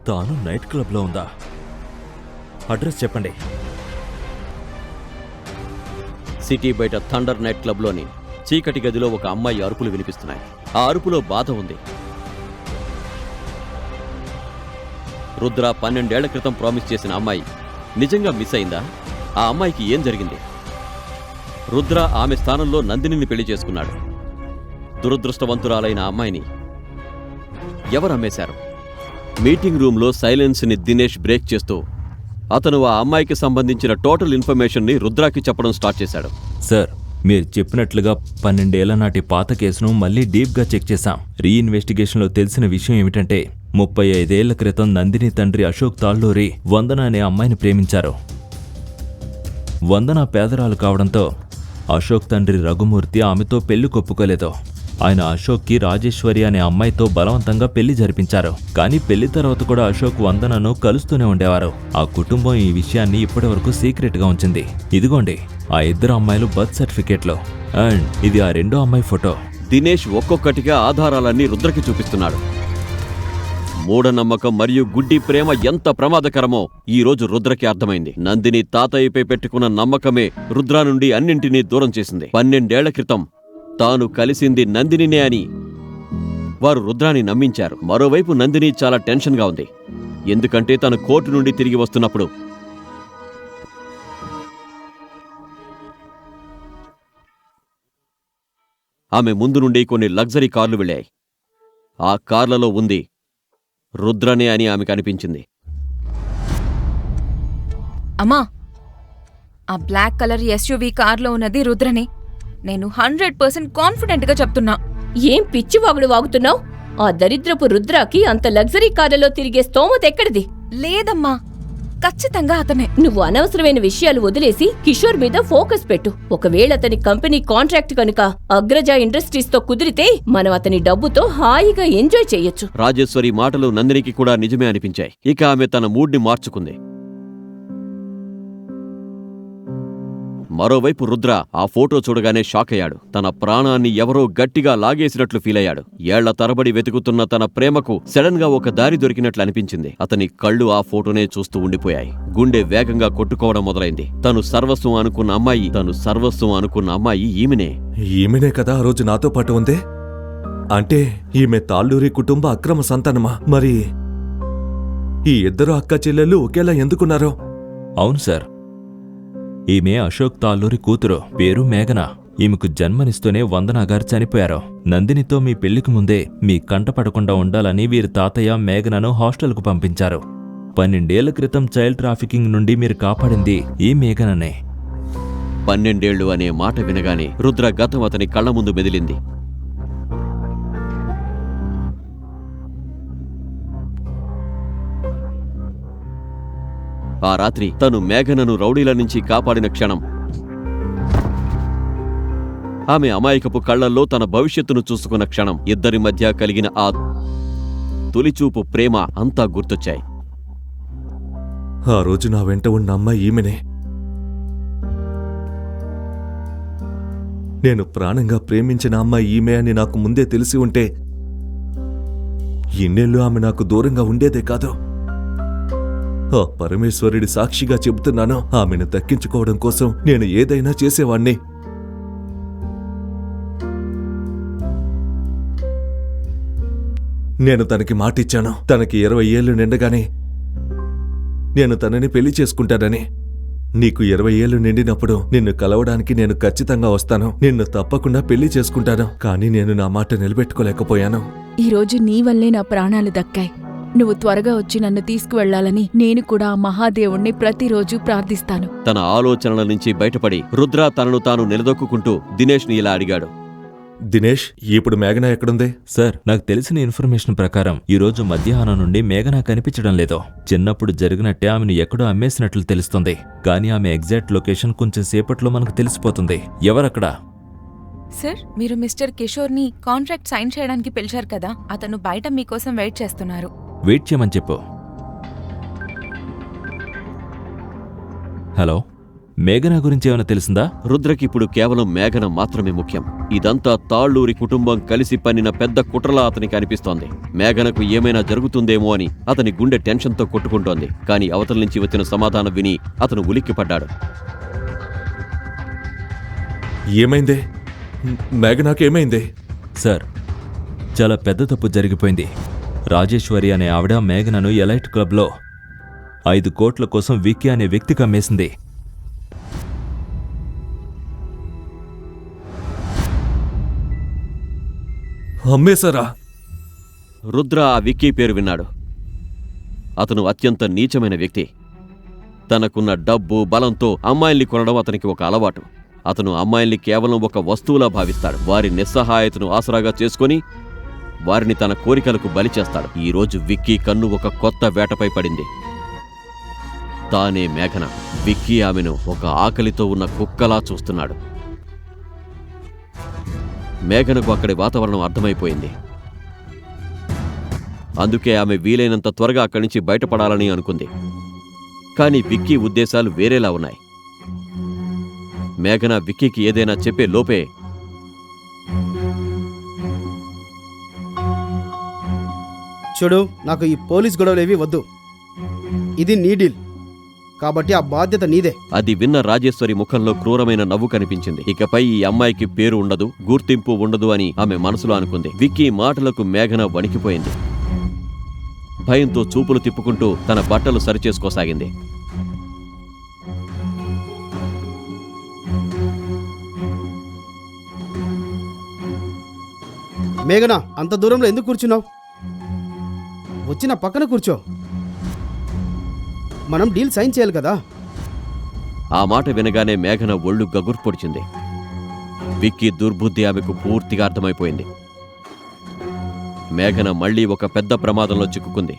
[SPEAKER 7] తాను నైట్ క్లబ్లో ఉందా? అడ్రస్ చెప్పండి.
[SPEAKER 10] సిటీ బయట థండర్ నైట్ క్లబ్లోని చీకటి గదిలో ఒక అమ్మాయి అరుపులు వినిపిస్తున్నాయి. ఆ అరుపులో బాధ ఉంది. రుద్ర 12 ఏళ్ల క్రితం ప్రామిస్ చేసిన అమ్మాయి నిజంగా మిస్ అయిందా? ఆ అమ్మాయికి ఏం జరిగింది? రుద్ర ఆమె స్థానంలో నందినిని పెళ్లి చేసుకున్నాడు. దురదృష్టవంతురాలైన అమ్మాయిని ఎవరు అమ్మేశారు? మీటింగ్ రూమ్లో సైలెన్స్ని దినేష్ బ్రేక్ చేస్తూ అతను ఆ అమ్మాయికి సంబంధించిన టోటల్ ఇన్ఫర్మేషన్ని రుద్రాకి చెప్పడం స్టార్ట్ చేశాడు.
[SPEAKER 7] సార్, మీరు చెప్పినట్లుగా 12 ఏళ్ల నాటి పాత కేసును మళ్ళీ డీప్గా చెక్ చేశాం. రీఇన్వెస్టిగేషన్లో తెలిసిన విషయం ఏమిటంటే 35 ఏళ్ల క్రితం నందిని తండ్రి అశోక్ తాళ్ళూరి వందన అనే అమ్మాయిని ప్రేమించారు. వందన పేదరాలు కావడంతో అశోక్ తండ్రి రఘుమూర్తి ఆమెతో పెళ్లి కొప్పుకోలేదు. ఆయన అశోక్కి రాజేశ్వరి అనే అమ్మాయితో బలవంతంగా పెళ్లి జరిపించారు. కానీ పెళ్లి తర్వాత కూడా అశోక్ వందనను కలుస్తూనే ఉండేవారు. ఆ కుటుంబం ఈ విషయాన్ని ఇప్పటివరకు సీక్రెట్ గా ఉంచింది. ఇదిగోండి ఆ ఇద్దరు అమ్మాయిలు బర్త్ సర్టిఫికేట్లు, అండ్ ఇది ఆ రెండో అమ్మాయి ఫోటో.
[SPEAKER 10] దినేష్ ఒక్కొక్కటిగా ఆధారాలన్నీ రుద్రకి చూపిస్తున్నాడు. మూఢనమ్మకం మరియు గుడ్డి ప్రేమ ఎంత ప్రమాదకరమో ఈ రోజు రుద్రకి అర్థమైంది. నందిని తాతయ్యపై పెట్టుకున్న నమ్మకమే రుద్ర నుండి అన్నింటినీ దూరం చేసింది. 12 ఏళ్ల క్రితం తాను కలిసింది నందినినే అని వారు రుద్రాని నమ్మించారు. మరోవైపు నందిని చాలా టెన్షన్గా ఉంది. ఎందుకంటే తను కోర్టు నుండి తిరిగి వస్తున్నప్పుడు ఆమె ముందు నుండి కొన్ని లగ్జరీ కార్లు వెళ్ళాయి. ఆ కార్లలో ఉంది రుద్రనే అని ఆమెకు అనిపించింది.
[SPEAKER 5] అమ్మా, ఆ బ్లాక్ కలర్ ఎస్యూవీ కార్లో ఉన్నది రుద్రనే. నేను 100% కాన్ఫిడెంట్గా చెప్తున్నా.
[SPEAKER 6] ఏం పిచ్చివాగుడు వాగుతున్నావు? ఆ దరిద్రపు రుద్రాకి అంత లగ్జరీ కార్లలో తిరిగే స్తోమత ఎక్కడిది?
[SPEAKER 5] లేదమ్మా, ఖచ్చితంగా అతనే.
[SPEAKER 6] నువ్వు అనవసరమైన విషయాలు వదిలేసి కిషోర్ మీద ఫోకస్ పెట్టు. ఒకవేళ అతని కంపెనీ కాంట్రాక్ట్ కనుక అగ్రజ ఇండస్ట్రీస్ తో కుదిరితే మనం అతని డబ్బుతో హాయిగా ఎంజాయ్ చేయొచ్చు.
[SPEAKER 10] రాజేశ్వరి మాటలు నందినికి కూడా నిజమే అనిపించాయి. ఇక ఆమె తన మూడ్ని మార్చుకుంది. మరోవైపు రుద్ర ఆ ఫోటో చూడగానే షాక్ అయ్యాడు. తన ప్రాణాన్ని ఎవరో గట్టిగా లాగేసినట్లు ఫీలయ్యాడు. ఏళ్ల తరబడి వెతుకుతున్న తన ప్రేమకు సడన్ గా ఒక దారి దొరికినట్లు అనిపించింది. అతని కళ్ళు ఆ ఫోటోనే చూస్తూ ఉండిపోయాయి. గుండె వేగంగా కొట్టుకోవడం మొదలైంది. తను సర్వస్వం అనుకున్న అమ్మాయి ఈమెనే
[SPEAKER 1] కదా ఆ రోజు నాతో పాటు ఉందే. అంటే ఈమె తాళ్ళూరి కుటుంబ అక్రమ సంతానమా? మరి ఈ ఇద్దరు అక్క చెల్లెళ్ళు ఒకేలా ఎందుకున్నారో?
[SPEAKER 7] అవును సార్, ఈమె అశోక్ తాళ్ళూరి కూతురు, పేరు మేఘన. ఈమెకు జన్మనిస్తూనే వందనా గారు చనిపోయారు. నందినితో మీ పెళ్లికి ముందే మీ కంటపడకుండా ఉండాలని వీరి తాతయ్య మేఘనను హాస్టల్కు పంపించారు. 12 ఏళ్ల క్రితం చైల్డ్ ట్రాఫికింగ్ నుండి మీరు కాపాడింది ఈ మేఘననే.
[SPEAKER 10] 12 ఏళ్లు అనే మాట వినగానే రుద్ర గతం అతని కళ్ల ముందు మెదిలింది. ఆ రాత్రి తను మేఘనను రౌడీల నుంచి కాపాడిన క్షణం, ఆమె అమాయకపు కళ్లల్లో తన భవిష్యత్తును చూసుకున్న క్షణం, ఇద్దరి మధ్య కలిగిన ఆ తొలిచూపు ప్రేమ అంతా గుర్తొచ్చాయి.
[SPEAKER 1] ఆ రోజు నా వెంట ఉన్న అమ్మాయి ఈమెనే. నేను ప్రాణంగా ప్రేమించిన అమ్మాయి ఈమె అని నాకు ముందే తెలిసి ఉంటే ఇన్నేళ్ళు ఆమె నాకు దూరంగా ఉండేదే కాదు. ఆ పరమేశ్వరుడి సాక్షిగా చెబుతున్నాను, ఆమెను దక్కించుకోవడం కోసం నేను ఏదైనా చేసేవాణ్ణి. నేను తనకి మాటిచ్చాను, తనకి 20 ఏళ్లు నిండగానే నేను తనని పెళ్లి చేసుకుంటానని. నీకు 20 ఏళ్లు నిండినప్పుడు నిన్ను కలవడానికి నేను ఖచ్చితంగా వస్తాను. నిన్ను తప్పకుండా పెళ్లి చేసుకుంటాను. కానీ నేను నా మాట నిలబెట్టుకోలేకపోయాను.
[SPEAKER 12] ఈరోజు నీ వల్లే నా ప్రాణాలు దక్కాయి. నువ్వు త్వరగా వచ్చి నన్ను తీసుకువెళ్లాలని నేను కూడా ఆ మహాదేవుణ్ణి ప్రతిరోజు ప్రార్థిస్తాను.
[SPEAKER 10] తన ఆలోచనల నుంచి బయటపడి రుద్ర తనను తాను నిలదొక్కుంటూ దినేష్ని ఇలా అడిగాడు.
[SPEAKER 1] దినేష్, ఇప్పుడు మేఘన ఎక్కడుంది?
[SPEAKER 7] సార్, నాకు తెలిసిన ఇన్ఫర్మేషన్ ప్రకారం ఈరోజు మధ్యాహ్నం నుండి మేఘన కనిపించడం లేదు. చిన్నప్పుడు జరిగినట్టే ఆమెను ఎక్కడో అమ్మేసినట్లు తెలుస్తుంది. కానీ ఆమె ఎగ్జాక్ట్ లొకేషన్ కొంచెం సేపట్లో మనకు తెలిసిపోతుంది. ఎవరక్కడ?
[SPEAKER 5] సార్, మీరు మిస్టర్ కిషోర్ని కాంట్రాక్ట్ సైన్ చేయడానికి పిలిచారు కదా, అతను బయట మీకోసం వెయిట్ చేస్తున్నారు.
[SPEAKER 7] వెయిట్ చేయమని చెప్పు. హలో, మేఘన గురించి ఏమైనా తెలిసిందా?
[SPEAKER 10] రుద్రకిప్పుడు కేవలం మేఘన మాత్రమే ముఖ్యం. ఇదంతా తాళ్ళూరి కుటుంబం కలిసి పన్నిన పెద్ద కుట్రలా అతనికి అనిపిస్తోంది. మేఘనకు ఏమైనా జరుగుతుందేమో అని అతని గుండె టెన్షన్తో కొట్టుకుంటోంది. కానీ అవతల నుంచి వచ్చిన సమాధానం విని అతను ఉలిక్కిపడ్డాడు.
[SPEAKER 1] ఏమైందే? మేఘనాకేమైందే?
[SPEAKER 7] సార్, చాలా పెద్ద తప్పు జరిగిపోయింది. రాజేశ్వరి అనే ఆవిడ మేఘనను ఎలైట్ క్లబ్లో 5 కోట్ల కోసం విక్కీ అనే వ్యక్తికి అమ్మేసింది.
[SPEAKER 1] అమ్మేశారా?
[SPEAKER 10] రుద్ర ఆ విక్కీ పేరు విన్నాడు. అతను అత్యంత నీచమైన వ్యక్తి. తనకున్న డబ్బు బలంతో అమ్మాయిల్ని కొనడం అతనికి ఒక అలవాటు. అతను అమ్మాయిల్ని కేవలం ఒక వస్తువులా భావిస్తాడు. వారి నిస్సహాయతను ఆసరాగా చేసుకుని వారిని తన కోరికలకు బలి చేస్తాడు. ఈరోజు విక్కీ కన్ను ఒక కొత్త వేటపై పడింది. తానే మేఘన. విక్కీ ఆమెను ఒక ఆకలితో ఉన్న కుక్కలా చూస్తున్నాడు. మేఘనకు అక్కడి వాతావరణం అర్థమైపోయింది. అందుకే ఆమె వీలైనంత త్వరగా అక్కడి నుంచి బయటపడాలని అనుకుంది. కానీ విక్కీ ఉద్దేశాలు వేరేలా ఉన్నాయి. మేఘన విక్కీకి ఏదైనా చెప్పే లోపే
[SPEAKER 11] చూడు, నాకు ఈ పోలీస్ గొడవలేవి వద్దు. ఇది నీ డీల్ కాబట్టి ఆ బాధ్యత నీదే.
[SPEAKER 10] అది విన్న రాజేశ్వరి ముఖంలో క్రూరమైన నవ్వు కనిపించింది. ఇకపై ఈ అమ్మాయికి పేరు ఉండదు, గుర్తింపు ఉండదు అని ఆమె మనసులో అనుకుంది. విక్కీ మాటలకు మేఘన వణికిపోయింది. భయంతో చూపులు తిప్పుకుంటూ తన బట్టలు సరిచేసుకోసాగింది.
[SPEAKER 11] మేఘనా, అంత దూరంలో ఎందుకు కూర్చున్నావు? వచ్చి నా పక్కన కూర్చో. మనం డీల్ సైన్ చేయాలి కదా.
[SPEAKER 10] ఆ మాట వినగానే మేఘన ఒళ్ళు గగుర్పొడిచింది. విక్కీ దుర్బుద్ధి ఆమెకు పూర్తిగా అర్థమైపోయింది. మేఘన మళ్లీ ఒక పెద్ద ప్రమాదంలో చిక్కుకుంది.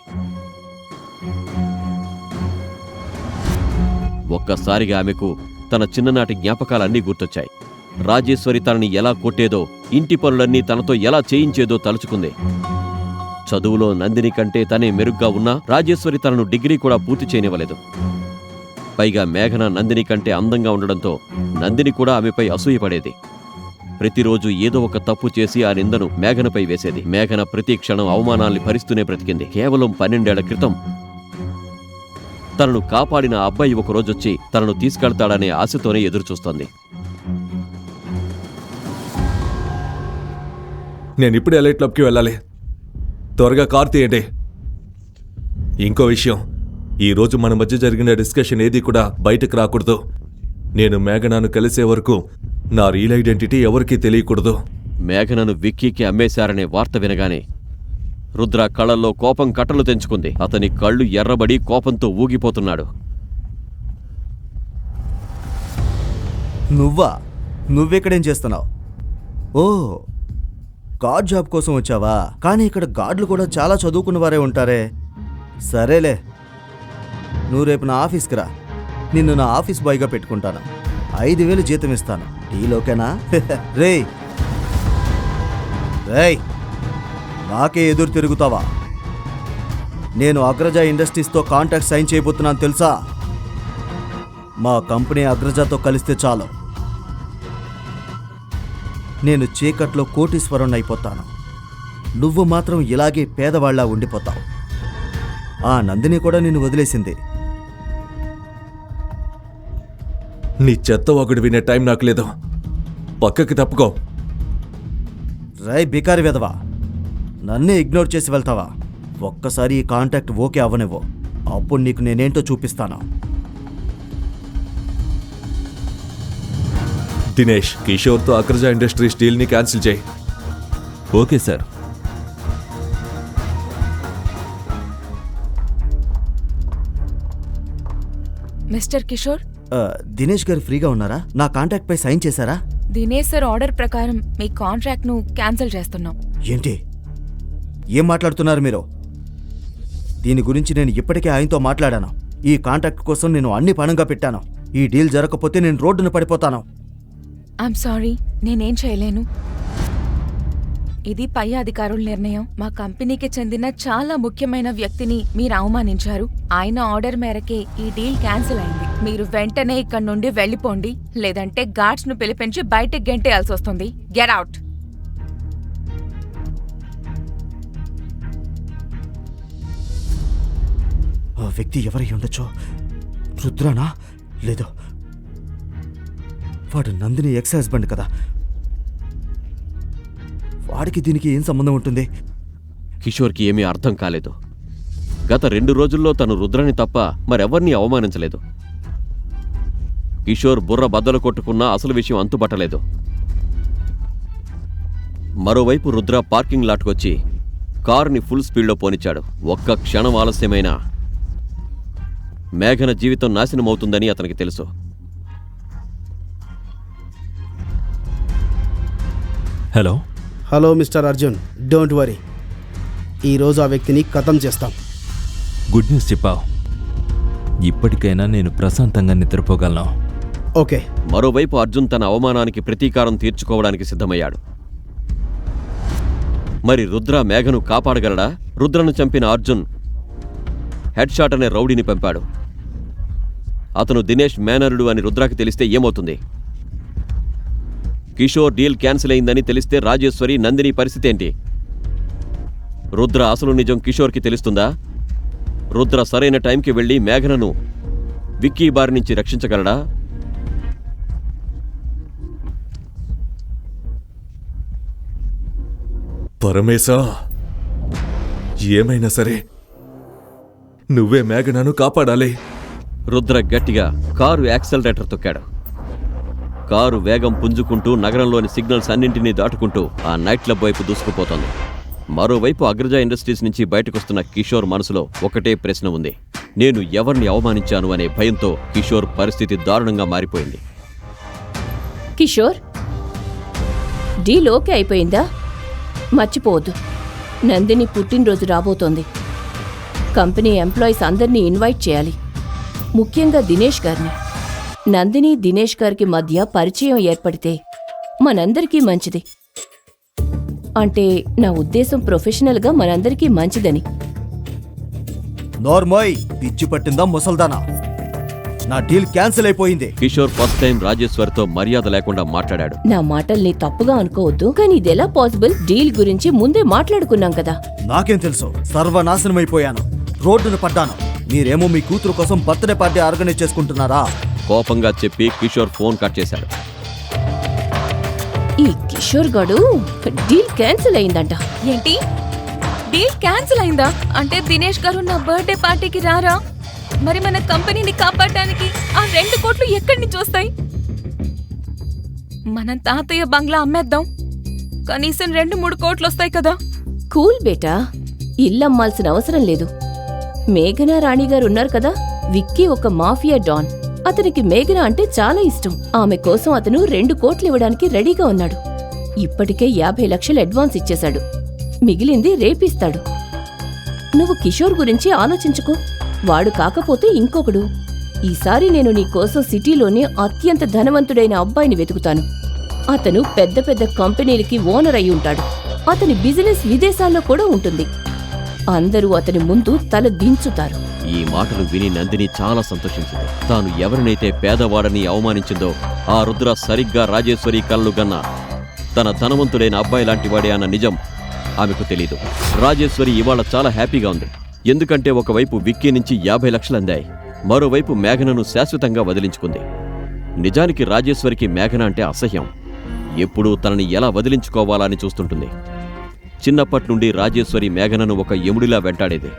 [SPEAKER 10] ఒక్కసారిగా ఆమెకు తన చిన్ననాటి జ్ఞాపకాలన్నీ గుర్తొచ్చాయి. రాజేశ్వరి తనని ఎలా కొట్టేదో, ఇంటి పనులన్నీ తనతో ఎలా చేయించేదో తలుచుకుంది. చదువులో నందిని కంటే తనే మెరుగ్గా ఉన్నా రాజేశ్వరి తనను డిగ్రీ కూడా పూర్తి చేయనివ్వలేదు. పైగా మేఘన నందిని కంటే అందంగా ఉండడంతో నందిని కూడా ఆమెపై అసూయపడేది. ప్రతిరోజు ఏదో ఒక తప్పు చేసి ఆ నిందను మేఘనపై వేసేది. మేఘన ప్రతి క్షణం అవమానాల్ని భరిస్తూనే బ్రతికింది. కేవలం 12 ఏళ్ల క్రితం తనను కాపాడిన అబ్బాయి ఒకరోజొచ్చి తనను తీసుకెళ్తాడనే ఆశతోనే ఎదురుచూస్తోంది.
[SPEAKER 1] నేనిప్పుడు ఎలైట్ క్లబ్కి వెళ్ళాలి. త్వరగా కార్ తీయండి. ఇంకో విషయం, ఈరోజు మన మధ్య జరిగిన డిస్కషన్ ఏది కూడా బయటకు రాకూడదు. నేను మేఘనాను కలిసే వరకు నా రియల్ ఐడెంటిటీ ఎవరికీ తెలియకూడదు.
[SPEAKER 10] మేఘనను విక్కీకి అమ్మేశారనే వార్త వినగానే రుద్ర కళ్ళల్లో కోపం కట్టలు తెంచుకుంది. అతని కళ్ళు ఎర్రబడి కోపంతో ఊగిపోతున్నాడు.
[SPEAKER 8] నువ్వెక్కడేం చేస్తున్నావు? ఓ, గార్డ్ జాబ్ కోసం వచ్చావా? కానీ ఇక్కడ గార్డులు కూడా చాలా చదువుకున్న వారే ఉంటారే. సరేలే, నువ్వు రేపు నా ఆఫీస్కి రా. నిన్ను నా ఆఫీస్ బాయ్గా పెట్టుకుంటాను. 5,000 జీతం ఇస్తాను. డీల్ ఓకేనా? రేయ్ రేయ్, నాకే ఎదురు తిరుగుతావా? నేను అగ్రజ ఇండస్ట్రీస్తో కాంట్రాక్ట్ సైన్ చేయబోతున్నాను తెలుసా? మా కంపెనీ అగ్రజతో కలిస్తే చాలు, నేను చీకట్లో కోటీశ్వరుణ్ణి అయిపోతాను. నువ్వు మాత్రం ఇలాగే పేదవాళ్లా ఉండిపోతావు. ఆ నందిని కూడా నిన్ను వదిలేసింది.
[SPEAKER 1] నీ చెత్త ఒకటి వినే టైం నాకు లేదు. పక్కకి తప్పుకో.
[SPEAKER 8] రై బికారి వెదవా, నన్నే ఇగ్నోర్ చేసి వెళ్తావా? ఒక్కసారి ఈ కాంటాక్ట్ ఓకే అవ్వనివ్వు, అప్పుడు నీకు నేనేంటో చూపిస్తాను.
[SPEAKER 1] దినేష్, కిషోర్తో అగ్రజ ఇండస్ట్రీస్ డీల్ని క్యాన్సిల్ చేయి.
[SPEAKER 7] Okay sir.
[SPEAKER 5] Mister Kishore,
[SPEAKER 8] Dinesh గారు ఫ్రీగా ఉన్నారా? నా కాంటాక్ట్ పై సైన్ చేశారా?
[SPEAKER 5] దినేష్ సార్ ఆర్డర్ ప్రకారం మీ కాంట్రాక్ట్ ను క్యాన్సిల్ చేస్తున్నాం.
[SPEAKER 8] ఏంటి, ఏం మాట్లాడుతున్నారు మీరు? దీని గురించి నేను ఇప్పటికే ఆయనతో మాట్లాడాను. ఈ కాంటాక్ట్ కోసం నేను అన్ని పణంగా పెట్టాను. ఈ డీల్ జరగకపోతే నేను రోడ్డున పడిపోతాను.
[SPEAKER 5] ఐఎమ్ సారీ, నేనేం చేయలేను. ఇది పై అధికారుల నిర్ణయం. మా కంపెనీకి చెందిన చాలా ముఖ్యమైన వ్యక్తిని మీరు అవమానించారు. ఆయన ఆర్డర్ మేరకే ఈ డీల్ క్యాన్సిల్ అయింది. మీరు వెంటనే ఇక్కడి నుండి వెళ్ళిపోండి, లేదంటే గార్డ్స్ ను పిలిపించి బయటికి గెంటేయాల్సి వస్తుంది. Get out.
[SPEAKER 8] ఆ వ్యక్తి ఎవరై ఉండొచ్చో? రుద్రానా? లేదు, వాడు నందిని ఎక్స్ హస్బెండ్ కదా. వాడికి దీనికి ఏం సంబంధం ఉంటుంది?
[SPEAKER 10] కిషోర్కి ఏమీ అర్థం కాలేదు. గత 2 రోజుల్లో తను రుద్రని తప్ప మరెవర్నీ అవమానించలేదు. కిషోర్ బుర్ర బద్దలు కొట్టుకున్నా అసలు విషయం అంతుపట్టలేదు. మరోవైపు రుద్ర పార్కింగ్ లాట్కొచ్చి కారుని ఫుల్ స్పీడ్లో పోనిచ్చాడు. ఒక్క క్షణం ఆలస్యమైనా మేఘన జీవితం నాశనమవుతుందని అతనికి తెలుసు.
[SPEAKER 11] Hello mister Arjun, don't worry. ఈరోజు ఆ వ్యక్తిని ఖతం చేస్తాం.
[SPEAKER 7] గుడ్ న్యూస్ చెప్పావు. ఇప్పటికైనా నేను ప్రశాంతంగా నిద్రపోగలను.
[SPEAKER 11] ఓకే.
[SPEAKER 10] మరోవైపు అర్జున్ తన అవమానానికి ప్రతీకారం తీర్చుకోవడానికి సిద్ధమయ్యాడు. మరి రుద్ర మేఘను కాపాడగలడా? రుద్రను చంపిన అర్జున్ హెడ్ షాట్ అనే రౌడీని పంపాడు. అతను దినేష్ మేనరుడు అని రుద్రకి తెలిస్తే ఏమవుతుంది? కిషోర్ డీల్ క్యాన్సిల్ అయిందని తెలిస్తే రాజేశ్వరి, నందిని పరిస్థితి ఏంటి? రుద్ర అసలు నిజం కిషోర్కి తెలుస్తుందా? రుద్ర సరైన టైంకి వెళ్ళి మేఘనను విక్కీ బారి నుంచి రక్షించగలడా?
[SPEAKER 1] పరమేశా, ఏమైనా సరే నువ్వే మేఘనను కాపాడాలి.
[SPEAKER 10] రుద్ర గట్టిగా కారు యాక్సలరేటర్ తొక్కాడు. కారు వేగం పుంజుకుంటూ నగరంలోని సిగ్నల్స్ అన్నింటినీ దాటుకుంటూ ఆ నైట్ క్లబ్ వైపు దూసుకుపోతోంది. మరోవైపు అగ్రజ ఇండస్ట్రీస్ నుంచి బయటకొస్తున్న కిషోర్ మనసులో ఒకటే ప్రశ్న ఉంది. నేను ఎవరిని అవమానించాను అనే భయంతో కిషోర్ పరిస్థితి దారుణంగా మారిపోయింది.
[SPEAKER 6] కిషోర్, డీల్ ఓకే అయిపోయిందా? మర్చిపోవద్దు, నందిని పుట్టినరోజు రాబోతోంది. కంపెనీ ఎంప్లాయీస్ అందరినీ ఇన్వైట్ చేయాలి, ముఖ్యంగా దినేష్ గారిని. నందిని దినేష్ గారికి మధ్య పరిచయం ఏర్పడితే మనందరికీ మంచిది. అంటే నా ఉద్దేశం ప్రొఫెషనల్గా మనందరికీ మంచిదని.
[SPEAKER 8] నోర్మోయ్, పిచ్చి పట్టిందా ముసల్దానా? నా డీల్ క్యాన్సిల్ అయిపోయింది.
[SPEAKER 10] కిషోర్ ఫస్ట్ టైం రాజేశ్వర్తో మర్యాద లేకుండా మాట్లాడాడు.
[SPEAKER 6] నా మాటల్ని తప్పుగా అనుకోవద్దు, కానీ ఇదెలా పాసిబుల్? డీల్ గురించి ముందే మాట్లాడుకున్నాం కదా.
[SPEAKER 8] నాకేం తెలుసు? సర్వనాశనమైపోయాను, రోడ్డున పడ్డాను. మీరేమో మీ కూతురు కోసం బర్త్డే పార్టీ ఆర్గనైజ్ చేసుకుంటున్నారా?
[SPEAKER 10] కోపంగా చెప్పి కిషోర్ ఫోన్ కట్ చేశాడు.
[SPEAKER 6] ఈ కిషోర్ గాడు డీల్ క్యాన్సిల్ అయిందంట.
[SPEAKER 5] ఏంటి? డీల్ క్యాన్సిల్ అయిందా? అంటే దినేష్ గారు నా బర్త్డే పార్టీకి రారా? మరి మన కంపెనీని కాపాడటానికి ఆ 2 కోట్లు ఎక్కడి నుంచి వస్తాయి? మనం తాతయ్య బంగ్లా అమ్మేద్దాం, కనీసం 2-3 కోట్లు వస్తాయి కదా.
[SPEAKER 6] కూల్ బేటా, ఇల్లమ్మాల్సిన అవసరం లేదు. మేఘనా రాణి గారు ఉన్నారు కదా, విక్కీ ఒక మాఫియా డాన్. అతనికి మేఘన అంటే చాలా ఇష్టం. ఆమె కోసం అతను 2 కోట్లు ఇవ్వడానికి రెడీగా ఉన్నాడు. ఇప్పటికే 50 లక్షలు అడ్వాన్స్ ఇచ్చేశాడు, మిగిలింది రేపిస్తాడు. నువ్వు కిషోర్ గురించి ఆలోచించుకో, వాడు కాకపోతే ఇంకొకడు. ఈసారి నేను నీ కోసం సిటీలోని అత్యంత ధనవంతుడైన అబ్బాయిని వెతుకుతాను. అతను పెద్ద పెద్ద కంపెనీలకి ఓనర్ అయి ఉంటాడు. అతని బిజినెస్ విదేశాల్లో కూడా ఉంటుంది. అందరూ అతని ముందు తల దించుతారు.
[SPEAKER 10] ఈ మాటలు విని నందిని చాలా సంతోషించింది. తాను ఎవరినైతే పేదవాడని అవమానించిందో ఆ రుద్ర సరిగ్గా రాజేశ్వరి కళ్ళు గన్న తన ధనవంతుడైన అబ్బాయి లాంటి వాడే అన్న నిజం ఆమెకు తెలీదు. రాజేశ్వరి ఇవాళ చాలా హ్యాపీగా ఉంది. ఎందుకంటే ఒకవైపు విక్కీ నుంచి 50 లక్షలు అందాయి, మరోవైపు మేఘనను శాశ్వతంగా వదిలించుకుంది. నిజానికి రాజేశ్వరికి మేఘన అంటే అసహ్యం. ఎప్పుడూ తనని ఎలా వదిలించుకోవాలా అని చూస్తుంటుంది. చిన్నప్పటి నుండి రాజేశ్వరి మేఘనను ఒక యముడిలా వెంటాడేది.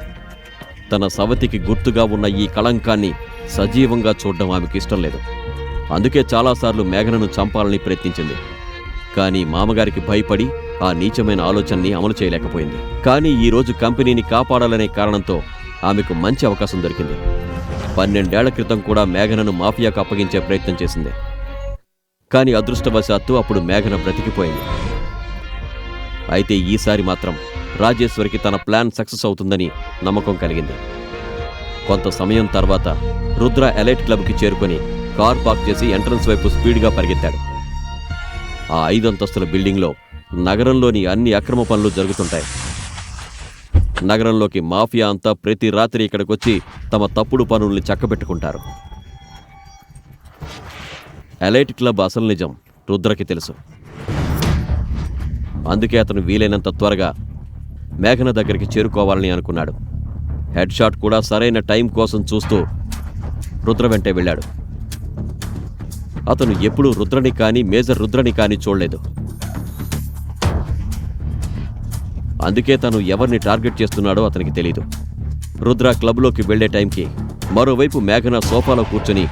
[SPEAKER 10] తన సవతికి గుర్తుగా ఉన్న ఈ కళంకాన్ని సజీవంగా చూడడం ఆమెకి ఇష్టం లేదు. అందుకే చాలాసార్లు మేఘనను చంపాలని ప్రయత్నించింది. కానీ మామగారికి భయపడి ఆ నీచమైన ఆలోచనని అమలు చేయలేకపోయింది. కానీ ఈరోజు కంపెనీని కాపాడాలనే కారణంతో ఆమెకు మంచి అవకాశం దొరికింది. 12 ఏళ్ల క్రితం కూడా మేఘనను మాఫియాకు అప్పగించే ప్రయత్నం చేసింది. కానీ అదృష్టవశాత్తు అప్పుడు మేఘన బ్రతికిపోయింది. అయితే ఈసారి మాత్రం రాజేశ్వరికి తన ప్లాన్ సక్సెస్ అవుతుందని నమ్మకం కలిగింది. కొంత సమయం తర్వాత రుద్ర ఎలైట్ క్లబ్కి చేరుకుని కార్ పార్క్ చేసి ఎంట్రన్స్ వైపు స్పీడ్గా పరిగెత్తాడు. ఆ 5 అంతస్తుల బిల్డింగ్లో నగరంలోని అన్ని అక్రమ పనులు జరుగుతుంటాయి. నగరంలోకి మాఫియా అంతా ప్రతి రాత్రి ఇక్కడికొచ్చి తమ తప్పుడు పనుల్ని చక్కబెట్టుకుంటారు. ఎలైట్ క్లబ్ అసలు నిజం రుద్రకి తెలుసు. అందుకే అతను వీలైనంత త్వరగా మేఘన దగ్గరికి చేరుకోవాలని అనుకున్నాడు. హెడ్ షాట్ కూడా సరైన టైం కోసం చూస్తూ రుద్ర వెంటే వెళ్ళాడు. అతను ఎప్పుడూ రుద్రని కానీ మేజర్ రుద్రని కానీ చూడలేదు. అందుకే తను ఎవరిని టార్గెట్ చేస్తున్నాడో అతనికి తెలీదు. రుద్ర క్లబ్లోకి వెళ్లే టైంకి మరోవైపు మేఘన సోఫాలో కూర్చొని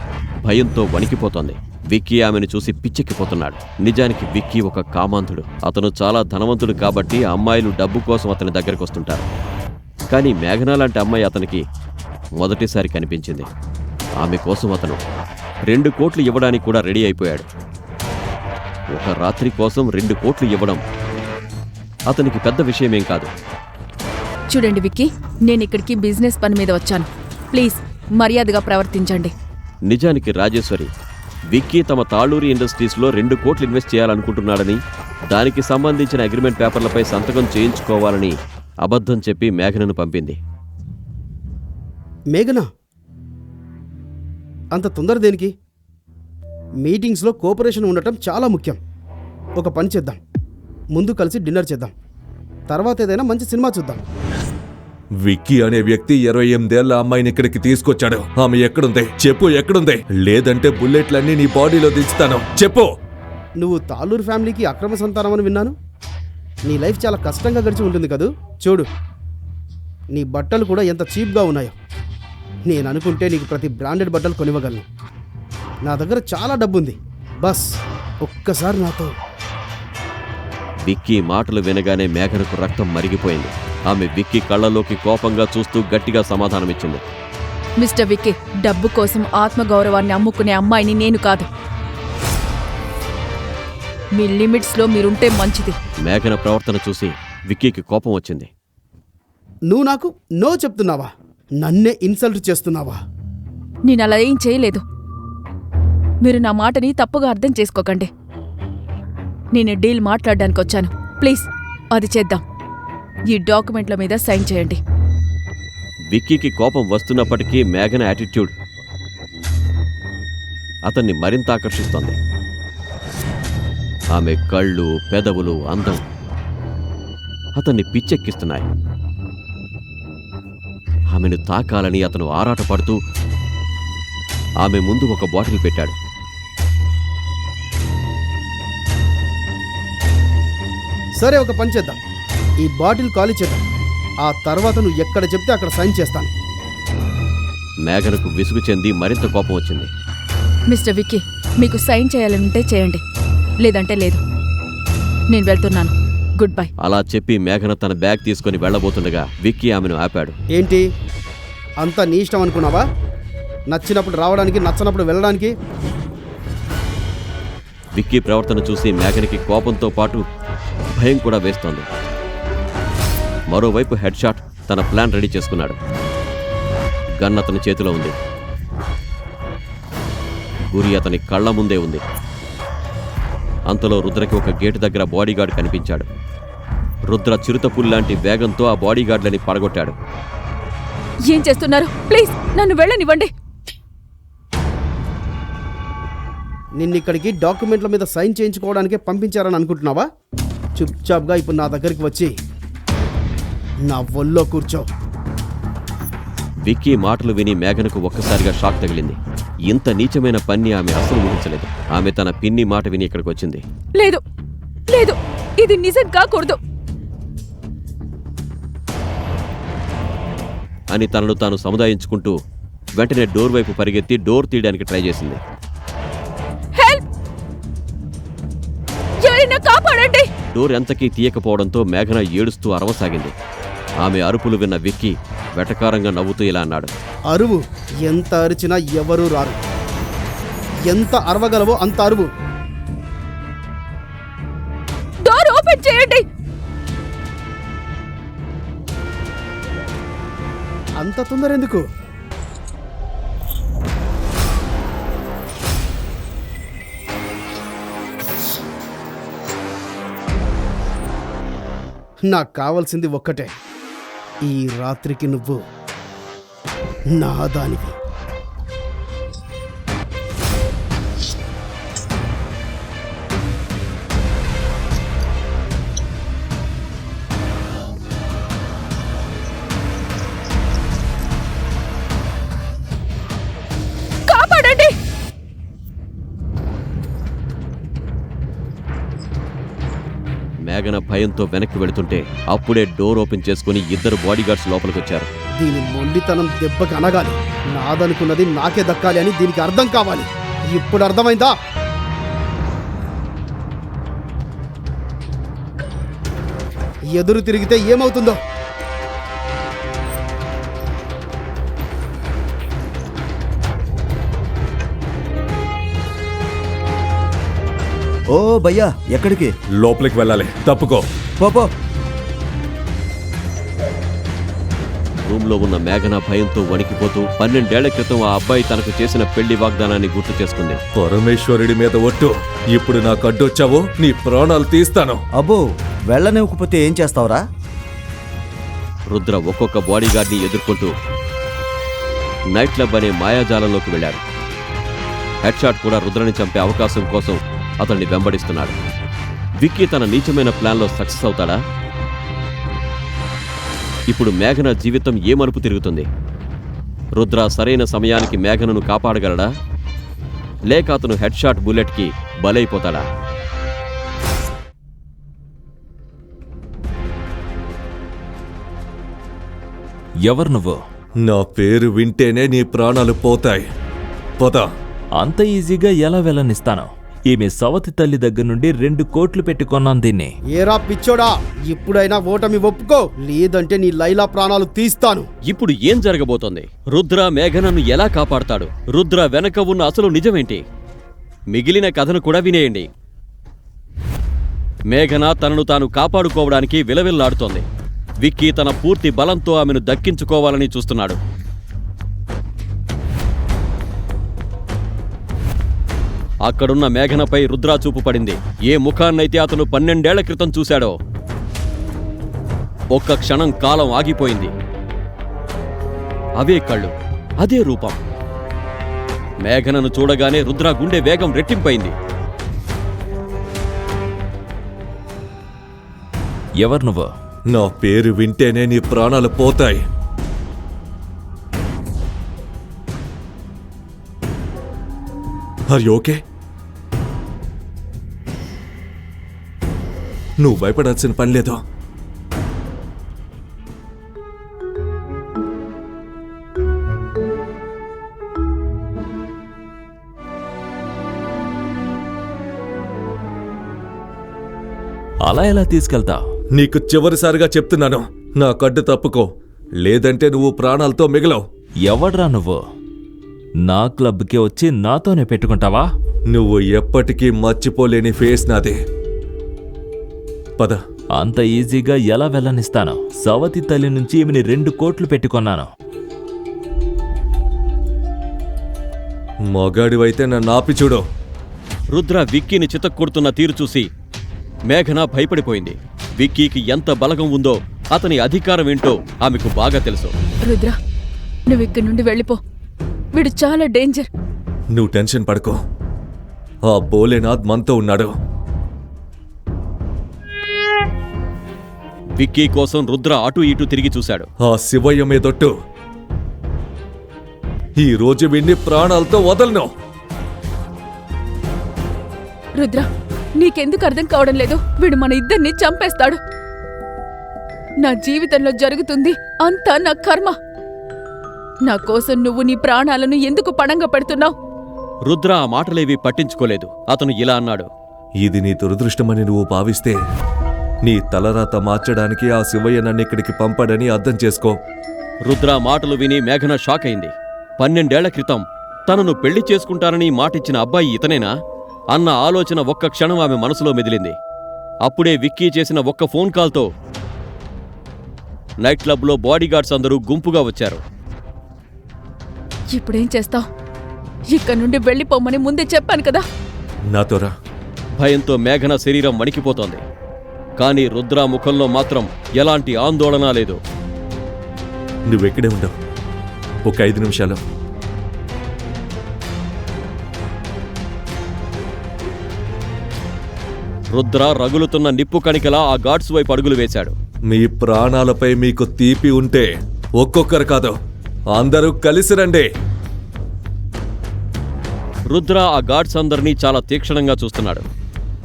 [SPEAKER 10] భయంతో వణికిపోతోంది. విక్కీ ఆమెను చూసి పిచ్చెక్కిపోతున్నాడు. నిజానికి విక్కీ ఒక కామాంధుడు. అతను చాలా ధనవంతుడు కాబట్టి అమ్మాయిలు డబ్బు కోసం అతని దగ్గరకు వస్తుంటారు. కానీ మేఘన లాంటి అమ్మాయి అతనికి మొదటిసారి కనిపించింది. ఆమె కోసం అతను 2 కోట్లు ఇవ్వడానికి కూడా రెడీ అయిపోయాడు. ఒక రాత్రి కోసం 2 కోట్లు ఇవ్వడం అతనికి పెద్ద విషయమేం కాదు.
[SPEAKER 12] చూడండి విక్కీ, నేను ఇక్కడికి బిజినెస్ పని మీద వచ్చాను. ప్లీజ్ మర్యాదగా ప్రవర్తించండి.
[SPEAKER 10] నిజానికి రాజేశ్వరి విక్కీ తమ తాళ్ళూరి ఇండస్ట్రీస్లో 2 కోట్లు ఇన్వెస్ట్ చేయాలనుకుంటున్నాడని, దానికి సంబంధించిన అగ్రిమెంట్ పేపర్లపై సంతకం చేయించుకోవాలని అబద్ధం చెప్పి మేఘనను పంపింది.
[SPEAKER 11] మేఘనా, అంత తొందర దేనికి? మీటింగ్స్లో కోఆపరేషన్ ఉండటం చాలా ముఖ్యం. ఒక పని చేద్దాం, ముందు కలిసి డిన్నర్ చేద్దాం, తర్వాత ఏదైనా మంచి సినిమా చూద్దాం.
[SPEAKER 1] విక్కీ అనే వ్యక్తి 28 ఏళ్ల అమ్మాయిని ఇక్కడికి తీసుకొచ్చాడు. ఆమె ఎక్కడుంది చెప్పు, ఎక్కడుంది? లేదంటే బుల్లెట్లన్నీ నీ బాడీలో దించుతాను, చెప్పు.
[SPEAKER 11] నువ్వు తాళ్ళూరు ఫ్యామిలీకి అక్రమ సంతానం అని విన్నాను. నీ లైఫ్ చాలా కష్టంగా గడిచి ఉంటుంది కదూ. చూడు, నీ బట్టలు కూడా ఎంత చీప్గా ఉన్నాయో. నేను అనుకుంటే నీకు ప్రతి బ్రాండెడ్ బట్టలు కొనివ్వగలను. నా దగ్గర చాలా డబ్బుంది. బస్ ఒక్కసారి నాతో.
[SPEAKER 10] విక్కీ మాటలు వినగానే మేఘనకు రక్తం మరిగిపోయింది. ఆమె విక్కీ కళ్ళలోకి కోపంగా చూస్తూ గట్టిగా సమాధానమిచ్చింది.
[SPEAKER 12] మిస్టర్ విక్కీ, డబ్బు కోసం ఆత్మగౌరవాన్ని అమ్ముకునే అమ్మాయిని నేను కాదు. మీ లిమిట్స్లో మీరుంటే మంచిది.
[SPEAKER 10] మేఘన ప్రవర్తన చూసి విక్కీకి కోపం వచ్చింది.
[SPEAKER 11] నువ్వు నాకు నో చెప్తున్నావా? నన్నే ఇన్సల్ట్ చేస్తున్నావా?
[SPEAKER 12] నేను అలా ఏం చేయలేదు. మీరు నా మాటని తప్పుగా అర్థం చేసుకోకండి. నేను డీల్ మాట్లాడడానికి వచ్చాను. ప్లీజ్ అది చేద్దాం. ఈ డాక్యుమెంట్ల మీద సైన్ చేయండి.
[SPEAKER 10] విక్కీకి కోపం వస్తున్నప్పటికీ మేఘన యాటిట్యూడ్ అతన్ని మరింత ఆకర్షిస్తోంది. ఆమె కళ్ళు, పెదవులు, అందం అతన్ని పిచ్చెక్కిస్తున్నాయి. ఆమెను తాకాలని అతను ఆరాటపడుతూ ఆమె ముందు ఒక బాటిల్ పెట్టాడు.
[SPEAKER 11] సరే, ఒక పని చేద్దాం. ఈ బాటిల్ ఖాళీ చేద్దాం. ఆ తర్వాత నువ్వు ఎక్కడ చెప్తే అక్కడ సైన్ చేస్తాను.
[SPEAKER 10] మేఘనకు విసుగు చెంది మరింత కోపం వచ్చింది.
[SPEAKER 12] మిస్టర్ విక్కీ, మీకు సైన్ చేయాలంటే చేయండి, లేదంటే లేదు. నేను వెళ్తున్నాను. Good bye.
[SPEAKER 10] అలా చెప్పి మేఘన తన బ్యాగ్ తీసుకుని వెళ్లబోతుండగా విక్కీ ఆమెను ఆపాడు.
[SPEAKER 11] ఏంటి, అంతా నీ ఇష్టం అనుకున్నావా? నచ్చినప్పుడు రావడానికి, నచ్చనప్పుడు వెళ్ళడానికి.
[SPEAKER 10] విక్కీ ప్రవర్తన చూసి మేఘనకి కోపంతో పాటు భయం కూడా వేస్తోంది. మరోవైపు హెడ్ షాట్ తన ప్లాన్ రెడీ చేసుకున్నాడు. గన్ అతని చేతిలో ఉంది. గురి అతని కళ్ళ ముందే ఉంది. అంతలో రుద్రకి ఒక గేటు దగ్గర బాడీగార్డ్ కనిపించాడు. రుద్ర చిరుతపుల్లాంటి వేగంతో ఆ బాడీగార్డ్లని పడగొట్టాడు.
[SPEAKER 12] ఏం చేస్తున్నారు? ప్లీజ్ నన్ను వెళ్ళనివ్వండి.
[SPEAKER 11] నిన్నిక్కడికి డాక్యుమెంట్ల మీద సైన్ చేయించుకోవడానికే పంపించారని అనుకుంటున్నావా? చుప్చాప్గా ఇప్పుడు నా దగ్గరికి వచ్చి నా ఒళ్ళో కూర్చో.
[SPEAKER 10] విక్కీ మాటలు విని మేఘనకు ఒక్కసారిగా షాక్ తగిలింది. ఇంత నీచమైన పని ఆమె అసలు ఊహించలేదు. ఆమె తన పిన్ని మాట విని ఇక్కడికి వచ్చింది.
[SPEAKER 12] లేదు లేదు, ఇది నిజం కాకూడదు
[SPEAKER 10] అని తనను తాను సముదాయించుకుంటూ వెంటనే డోర్ వైపు పరిగెత్తి డోర్ తీయడానికి ట్రై చేసింది.
[SPEAKER 12] హెల్ప్! ఎవరైనా కాపాడండి!
[SPEAKER 10] డోర్ ఎంతకీ తీయకపోవడంతో మేఘన ఏడుస్తూ అరవసాగింది. ఆమె అరుపులు విన్న విక్కీ వెటకారంగా నవ్వుతూ ఇలా అన్నాడు.
[SPEAKER 11] అరువు, ఎంత అరిచినా ఎవరూ రారు. ఎంత అరవగలవో అంత అరువు.
[SPEAKER 12] డోర్ ఓపెన్ చేయండి.
[SPEAKER 11] అంత తొందర ఎందుకు? నాకు కావాల్సింది ఒక్కటే, ఈ రాత్రికి నువ్వు నా దానివి.
[SPEAKER 12] కాపాడండి!
[SPEAKER 10] మేఘన భయంతో వెనక్కి వెళుతుంటే అప్పుడే డోర్ ఓపెన్ చేసుకుని 2 బాడీగార్డ్స్ లోపలికి వచ్చారు.
[SPEAKER 11] దీని మొండితనం దెబ్బకి అనగాలి. నాదనుకున్నది నాకే దక్కాలి అని దీనికి అర్థం కావాలి. ఇప్పుడు అర్థమైందా? ఎదురు తిరిగితే ఏమవుతుందో.
[SPEAKER 8] ఓ భయ్యా, ఎక్కడికి?
[SPEAKER 1] లోపలికి వెళ్ళాలి, తప్పుకో.
[SPEAKER 8] పోపో.
[SPEAKER 10] రూమ్లో ఉన్న మేఘన భయంతో వణికిపోతూ 12 ఏళ్ల క్రితం ఆ అబ్బాయి తనకు చేసిన పెళ్లి వాగ్దానాన్ని గుర్తు చేసుకుంది.
[SPEAKER 1] పరమేశ్వరుడి మీద ఒట్టు, ఇప్పుడు నాకు అడ్డొచ్చావో నీ ప్రాణాలు తీస్తాను.
[SPEAKER 8] అబ్బో, వెళ్ళనివ్వకపోతే ఏం చేస్తావురా?
[SPEAKER 10] రుద్ర ఒక్కొక్క బాడీగార్డ్ని ఎదుర్కొంటూ నైట్ క్లబ్ అనే మాయాజాలంలోకి వెళ్లాడు. హెడ్ షాట్ కూడా రుద్రని చంపే అవకాశం కోసం అతన్ని వెంబడిస్తున్నాడు. విక్కీ తన నీచమైన ప్లాన్లో సక్సెస్ అవుతాడా? ఇప్పుడు మేఘన జీవితం ఏ మలుపు తిరుగుతుంది? రుద్ర సరైన సమయానికి మేఘనను కాపాడగలడా, లేక అతను హెడ్ షాట్ బుల్లెట్కి బలైపోతాడా?
[SPEAKER 7] ఎవరు నువ్వు?
[SPEAKER 1] నా పేరు వింటేనే నీ ప్రాణాలు పోతాయి. పద.
[SPEAKER 7] అంత ఈజీగా ఎలా వెళ్ళనిస్తాను? ఈమె సవతి తల్లి దగ్గర నుండి 2 కోట్లు పెట్టి కొన్నాను దీన్ని.
[SPEAKER 11] ఏరా పిచ్చోడా, ఇప్పుడైనా ఓటమి ఒప్పుకో, లేదంటే నీ లైలా ప్రాణాలు తీస్తాను.
[SPEAKER 10] ఇప్పుడు ఏం జరగబోతోంది? రుద్ర మేఘనను ఎలా కాపాడతాడు? రుద్ర వెనక ఉన్న అసలు నిజమేంటి? మిగిలిన కథను కూడా వినేయండి. మేఘన తనను తాను కాపాడుకోవడానికి విలవిల్లాడుతోంది. విక్కీ తన పూర్తి బలంతో ఆమెను దక్కించుకోవాలని చూస్తున్నాడు. అక్కడున్న మేఘనపై రుద్రా చూపు పడింది. ఏ ముఖాన్నైతే అతను 12 ఏళ్ల క్రితం చూశాడో ఒక్క క్షణం కాలం ఆగిపోయింది. అవే కళ్ళు, అదే రూపం. మేఘనను చూడగానే రుద్ర గుండె వేగం రెట్టింపైంది.
[SPEAKER 7] ఎవరు నువ్వు?
[SPEAKER 1] నా పేరు వింటేనే నీ ప్రాణాలు పోతాయి. Are you okay? నువ్వు భయపడాల్సిన పని లేదు.
[SPEAKER 7] అలా ఎలా తీసుకెళ్తావు?
[SPEAKER 1] నీకు చివరిసారిగా చెప్తున్నాను, నా కడ్డు తప్పుకో, లేదంటే నువ్వు ప్రాణాలతో మిగలవు.
[SPEAKER 7] ఎవడ్రా నువ్వు? నా క్లబ్కి వచ్చి నాతోనే పెట్టుకుంటావా?
[SPEAKER 1] నువ్వు ఎప్పటికీ మర్చిపోలేని ఫేస్ నాది. పద.
[SPEAKER 7] అంత ఈజీగా ఎలా వెళ్ళనిస్తాను? సవతి తల్లి నుంచి ఈమెని 2 కోట్లు పెట్టుకున్నాను.
[SPEAKER 1] మగాడివైతే నన్ను ఆపి చూడు.
[SPEAKER 10] రుద్ర విక్కీని చితక్కొడుతున్న తీరు చూసి మేఘన భయపడిపోయింది. విక్కీకి ఎంత బలగం ఉందో, అతని అధికారం ఏంటో ఆమెకు బాగా తెలుసు.
[SPEAKER 12] రుద్ర, నువ్వు ఇక్కడి నుండి వెళ్ళిపో. వీడు చాలా డేంజర్.
[SPEAKER 1] నువ్వు టెన్షన్ పడుకో, ఆ భోలేనాథ్ మనతో ఉన్నాడు.
[SPEAKER 10] విక్కీ కోసం రుద్ర అటు ఇటు తిరిగి చూశాడు.
[SPEAKER 1] ఆ శివయ్య మీదొట్టు, ఈ రోజు వీణ్ణి ప్రాణాలతో వదలను.
[SPEAKER 12] రుద్ర, నీకెందుకు అర్థం కావడం లేదు? వీడు మన ఇద్దరిని చంపేస్తాడు. నా జీవితంలో జరుగుతుంది అంతా నా కర్మ. నా కోసం నువ్వు నీ ప్రాణాలను ఎందుకు పణంగా పెడుతున్నావు?
[SPEAKER 10] రుద్ర ఆ మాటలేవి పట్టించుకోలేదు. అతను ఇలా అన్నాడు.
[SPEAKER 1] ఇది నీ దురదృష్టమని నువ్వు భావిస్తే నీ తలరాత మార్చడానికి ఆ శివయ్య నన్ను ఇక్కడికి పంపాడని అర్థం చేసుకో.
[SPEAKER 10] రుద్ర మాటలు విని మేఘన షాక్ అయింది. 12 ఏళ్ల క్రితం తనను పెళ్లి చేసుకుంటానని మాటిచ్చిన అబ్బాయి ఇతనేనా అన్న ఆలోచన ఒక్క క్షణం ఆమె మనసులో మెదిలింది. అప్పుడే విక్కీ చేసిన ఒక్క ఫోన్ కాల్తో నైట్ క్లబ్లో బాడీగార్డ్స్ అందరూ గుంపుగా వచ్చారు.
[SPEAKER 12] ఇప్పుడేం చేస్తావు? ఇక్కడ నుండి వెళ్ళిపోమని ముందే చెప్పాను కదా.
[SPEAKER 1] నాతోరా.
[SPEAKER 10] భయంతో మేఘన శరీరం వణికిపోతోంది. కానీ రుద్ర ముఖంలో మాత్రం ఎలాంటి ఆందోళన లేదు.
[SPEAKER 1] నువ్వెక్కడే ఉండవు, ఒక 5 నిమిషాలు.
[SPEAKER 10] రుద్ర రగులుతున్న నిప్పు కణికలా ఆ గార్డ్స్ వైపు అడుగులు వేశాడు.
[SPEAKER 1] మీ ప్రాణాలపై మీకు తీపి ఉంటే ఒక్కొక్కరు కాదు, అందరూ కలిసి రండి.
[SPEAKER 10] రుద్ర ఆ గార్డ్స్ అందరినీ చాలా తీక్షణంగా చూస్తున్నాడు.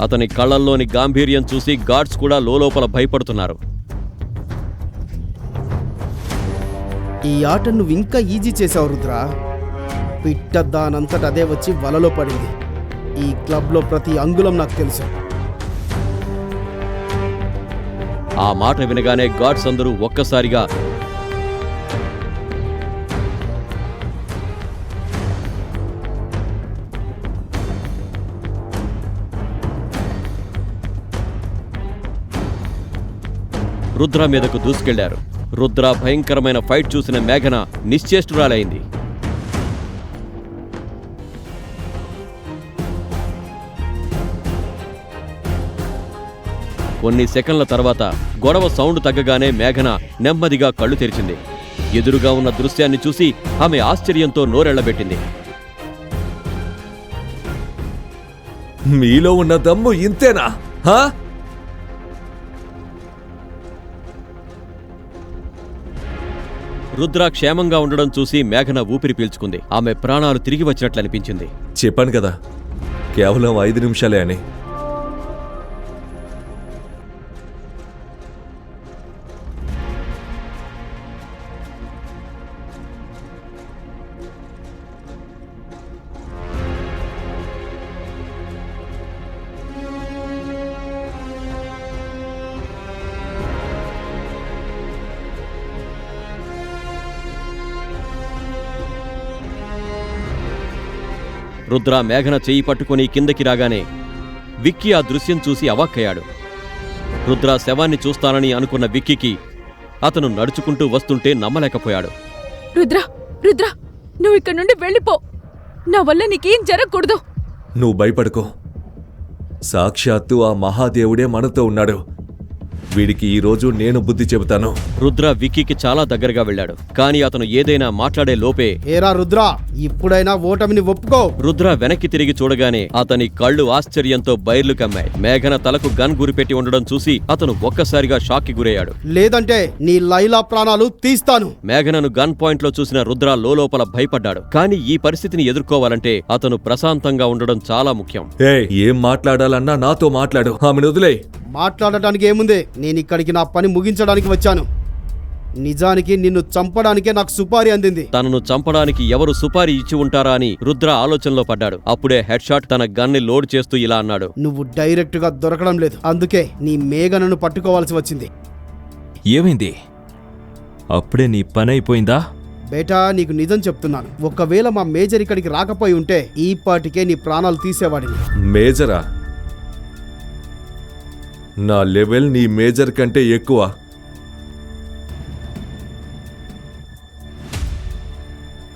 [SPEAKER 10] అతని కళ్ళల్లోని గాంభీర్యం చూసి గార్డ్స్ కూడా లోలోపల భయపడుతున్నారు.
[SPEAKER 11] ఈ ఆట నువ్వు ఇంకా ఈజీ చేసావు రుద్ర. పిట్ట దానంతట అదే వచ్చి వలలో పడింది. ఈ క్లబ్లో ప్రతి అంగుళం నాకు తెలుసు.
[SPEAKER 10] ఆ మాట వినగానే గార్డ్స్ అందరూ ఒక్కసారిగా రుద్ర మీదకు దూసుకెళ్లారు. రుద్ర భయంకరమైన ఫైట్ చూసిన మేఘన నిశ్చేష్టురాలైంది. కొన్ని సెకన్ల తర్వాత గొడవ సౌండ్ తగ్గగానే మేఘన నెమ్మదిగా కళ్ళు తెరిచింది. ఎదురుగా ఉన్న దృశ్యాన్ని చూసి ఆమె ఆశ్చర్యంతో నోరెళ్లబెట్టింది.
[SPEAKER 1] మీలో ఉన్న దమ్ము ఇంతేనా? హా?
[SPEAKER 10] రుద్ర క్షేమంగా ఉండడం చూసి మేఘన ఊపిరి పీల్చుకుంది. ఆమె ప్రాణాలు తిరిగి వచ్చినట్లనిపించింది.
[SPEAKER 1] చెప్పాను కదా, కేవలం 5 నిమిషాలే అని.
[SPEAKER 10] రుద్ర మేఘన చెయ్యి పట్టుకుని కిందకి రాగానే విక్కీ ఆ దృశ్యం చూసి అవాక్కయ్యాడు. రుద్ర శవాన్ని చూస్తానని అనుకున్న విక్కీకి అతను నడుచుకుంటూ వస్తుంటే నమ్మలేకపోయాడు.
[SPEAKER 5] రుద్ర రుద్ర నువ్వు ఇక్కడ నుండి వెళ్ళిపో. నా వల్ల నీకేం జరగకూడదు.
[SPEAKER 1] నువ్వు భయపడుకో. సాక్షాత్తు ఆ మహాదేవుడే మనతో ఉన్నాడు. వీడికి ఈరోజు నేను బుద్ధి చెబుతాను.
[SPEAKER 10] రుద్ర విక్కీకి చాలా దగ్గరగా వెళ్ళాడు. కానీ అతను ఏదైనా మాట్లాడే లోపే
[SPEAKER 11] ఏరా రుద్ర, ఇప్పుడైనా ఓటమిని ఒప్పుకో.
[SPEAKER 10] రుద్ర వెనక్కి తిరిగి చూడగానే అతని కళ్ళు ఆశ్చర్యంతో బైర్లు కమ్మాయి. మేఘన తలకు గన్ గురిపెట్టి ఉండడం చూసి అతను ఒక్కసారిగా షాక్కి గురయ్యాడు.
[SPEAKER 11] లేదంటే నీ లైలా ప్రాణాలు తీస్తాను.
[SPEAKER 10] మేఘనను గన్ పాయింట్ లో చూసిన రుద్ర లోపల భయపడ్డాడు. కానీ ఈ పరిస్థితిని ఎదుర్కోవాలంటే అతను ప్రశాంతంగా ఉండడం చాలా ముఖ్యం.
[SPEAKER 1] ఏం మాట్లాడాలన్నా నాతో మాట్లాడు. ఆమెను వదిలే.
[SPEAKER 11] మాట్లాడటానికి ఏముంది? నేను ఇక్కడికి నా పని ముగించడానికి వచ్చాను. నిజానికి నిన్ను చంపడానికే నాకు సుపారీ అందింది.
[SPEAKER 10] తనను చంపడానికి ఎవరు సుపారీ ఇచ్చి ఉంటారా అని రుద్ర ఆలోచనలో పడ్డాడు. అప్పుడే హెడ్ షాట్ తన గన్ని లోడ్ చేస్తూ ఇలా అన్నాడు.
[SPEAKER 11] నువ్వు డైరెక్ట్ గా దొరకడం లేదు, అందుకే నీ మేఘనను పట్టుకోవాల్సి వచ్చింది.
[SPEAKER 7] ఏమైంది? అప్పుడే నీ పని అయిపోయిందా?
[SPEAKER 11] బేటా, నీకు నిజం చెప్తున్నాను. ఒకవేళ మా మేజర్ ఇక్కడికి రాకపోయి ఉంటే ఈ పాటికే నీ ప్రాణాలు తీసేవాడిని.
[SPEAKER 1] మేజరా? నా లెవెల్ నీ మేజర్ కంటే ఎక్కువ.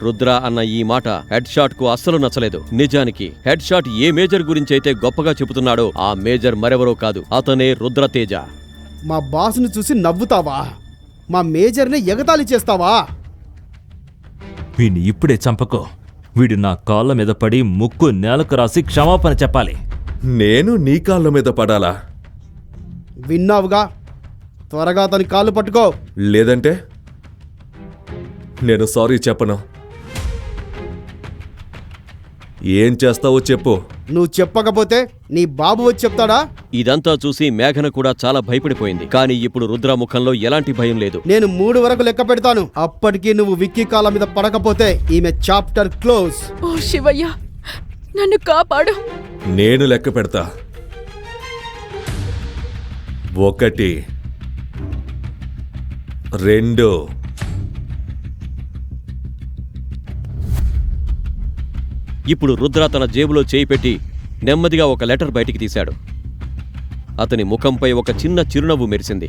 [SPEAKER 10] రుద్ర అన్న ఈ మాట హెడ్ షాట్ కు అస్సలు నచ్చలేదు. నిజానికి హెడ్ షాట్ ఏ మేజర్ గురించైతే గొప్పగా చెబుతున్నాడో ఆ మేజర్ మరెవరో కాదు, అతనే రుద్రతేజ.
[SPEAKER 11] మా బాస్ను చూసి నవ్వుతావా? మా మేజర్ని ఎగతాళి చేస్తావా?
[SPEAKER 7] వీడిని ఇప్పుడే చంపకో. వీడు నా కాళ్ళ మీద పడి ముక్కు నేలకు రాసి క్షమాపణ చెప్పాలి.
[SPEAKER 1] నేను నీ కాళ్ళ మీద పడాలా?
[SPEAKER 11] విన్నావుగా, త్వరగా అతని కాళ్ళు పట్టుకో.
[SPEAKER 1] లేదంటే నేను సారీ చెప్పను. ఏం చేస్తావో చెప్పు.
[SPEAKER 11] నువ్వు చెప్పకపోతే నీ బాబు వచ్చి చెప్తాడా?
[SPEAKER 10] ఇదంతా చూసి మేఘన కూడా చాలా భయపడిపోయింది. కానీ ఇప్పుడు రుద్ర ముఖంలో ఎలాంటి భయం లేదు.
[SPEAKER 11] నేను 3 వరకు లెక్క పెడతాను. అప్పటికి నువ్వు విక్కీ కాళ్ళ మీద పడకపోతే ఈమె చాప్టర్ క్లోజ్.
[SPEAKER 5] ఓ శివయ్య, నన్ను కాపాడు.
[SPEAKER 1] నేను లెక్క పెడతా. 1 2
[SPEAKER 10] ఇప్పుడు రుద్ర తన జేబులో చేయి పెట్టి నెమ్మదిగా ఒక లెటర్ బయటికి తీశాడు. అతని ముఖంపై ఒక చిన్న చిరునవ్వు మెరిసింది.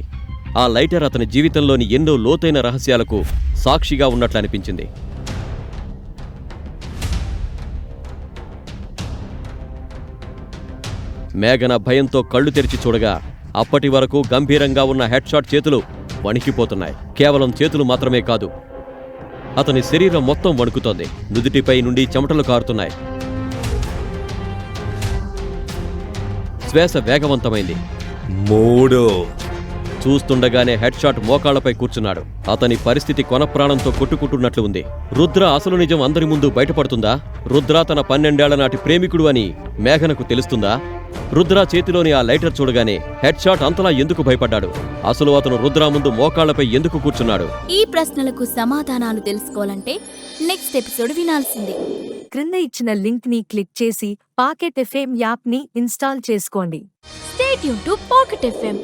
[SPEAKER 10] ఆ లైటర్ అతని జీవితంలోని ఎన్నో లోతైన రహస్యాలకు సాక్షిగా ఉన్నట్లు అనిపించింది. మేఘన భయంతో కళ్ళు తెరిచి చూడగా అప్పటి వరకు గంభీరంగా ఉన్న హెడ్ షాట్ చేతులు వణికిపోతున్నాయి. కేవలం చేతులు మాత్రమే కాదు, అతని శరీరం మొత్తం వణుకుతోంది. నుదుటిపై నుండి చెమటలు కారుతున్నాయి. శ్వాస వేగవంతమైంది.
[SPEAKER 1] 3
[SPEAKER 10] చూస్తుండగానే హెడ్ షాట్ మోకాళ్లపై కూర్చున్నాడు. అతని పరిస్థితి కొనప్రాణంతో కొట్టుకుంటున్నట్లు ఉంది. రుద్ర అసలు నిజం అందరి ముందు బయటపడుతుందా? రుద్ర తన 12 ఏళ్ల నాటి ప్రేమికుడు అని మేఘనకు తెలుస్తుందా? రుద్ర చేతిలోని ఆ లైటర్ చూడగానే హెడ్ షాట్ అంతలా ఎందుకు భయపడ్డాడు? అసలు అతను రుద్ర ముందు మోకాళ్లపై ఎందుకు కూర్చున్నాడు?
[SPEAKER 13] ఈ ప్రశ్నలకు సమాధానాలు తెలుసుకోవాలంటే నెక్స్ట్ ఎపిసోడ్ వినాల్సిందే.
[SPEAKER 14] క్రింద ఇచ్చిన లింక్ ని క్లిక్ చేసి పాకెట్ ఎఫ్ఎం యాప్ ని ఇన్స్టాల్ చేసుకోండి.
[SPEAKER 13] Stay tune to pocket FM.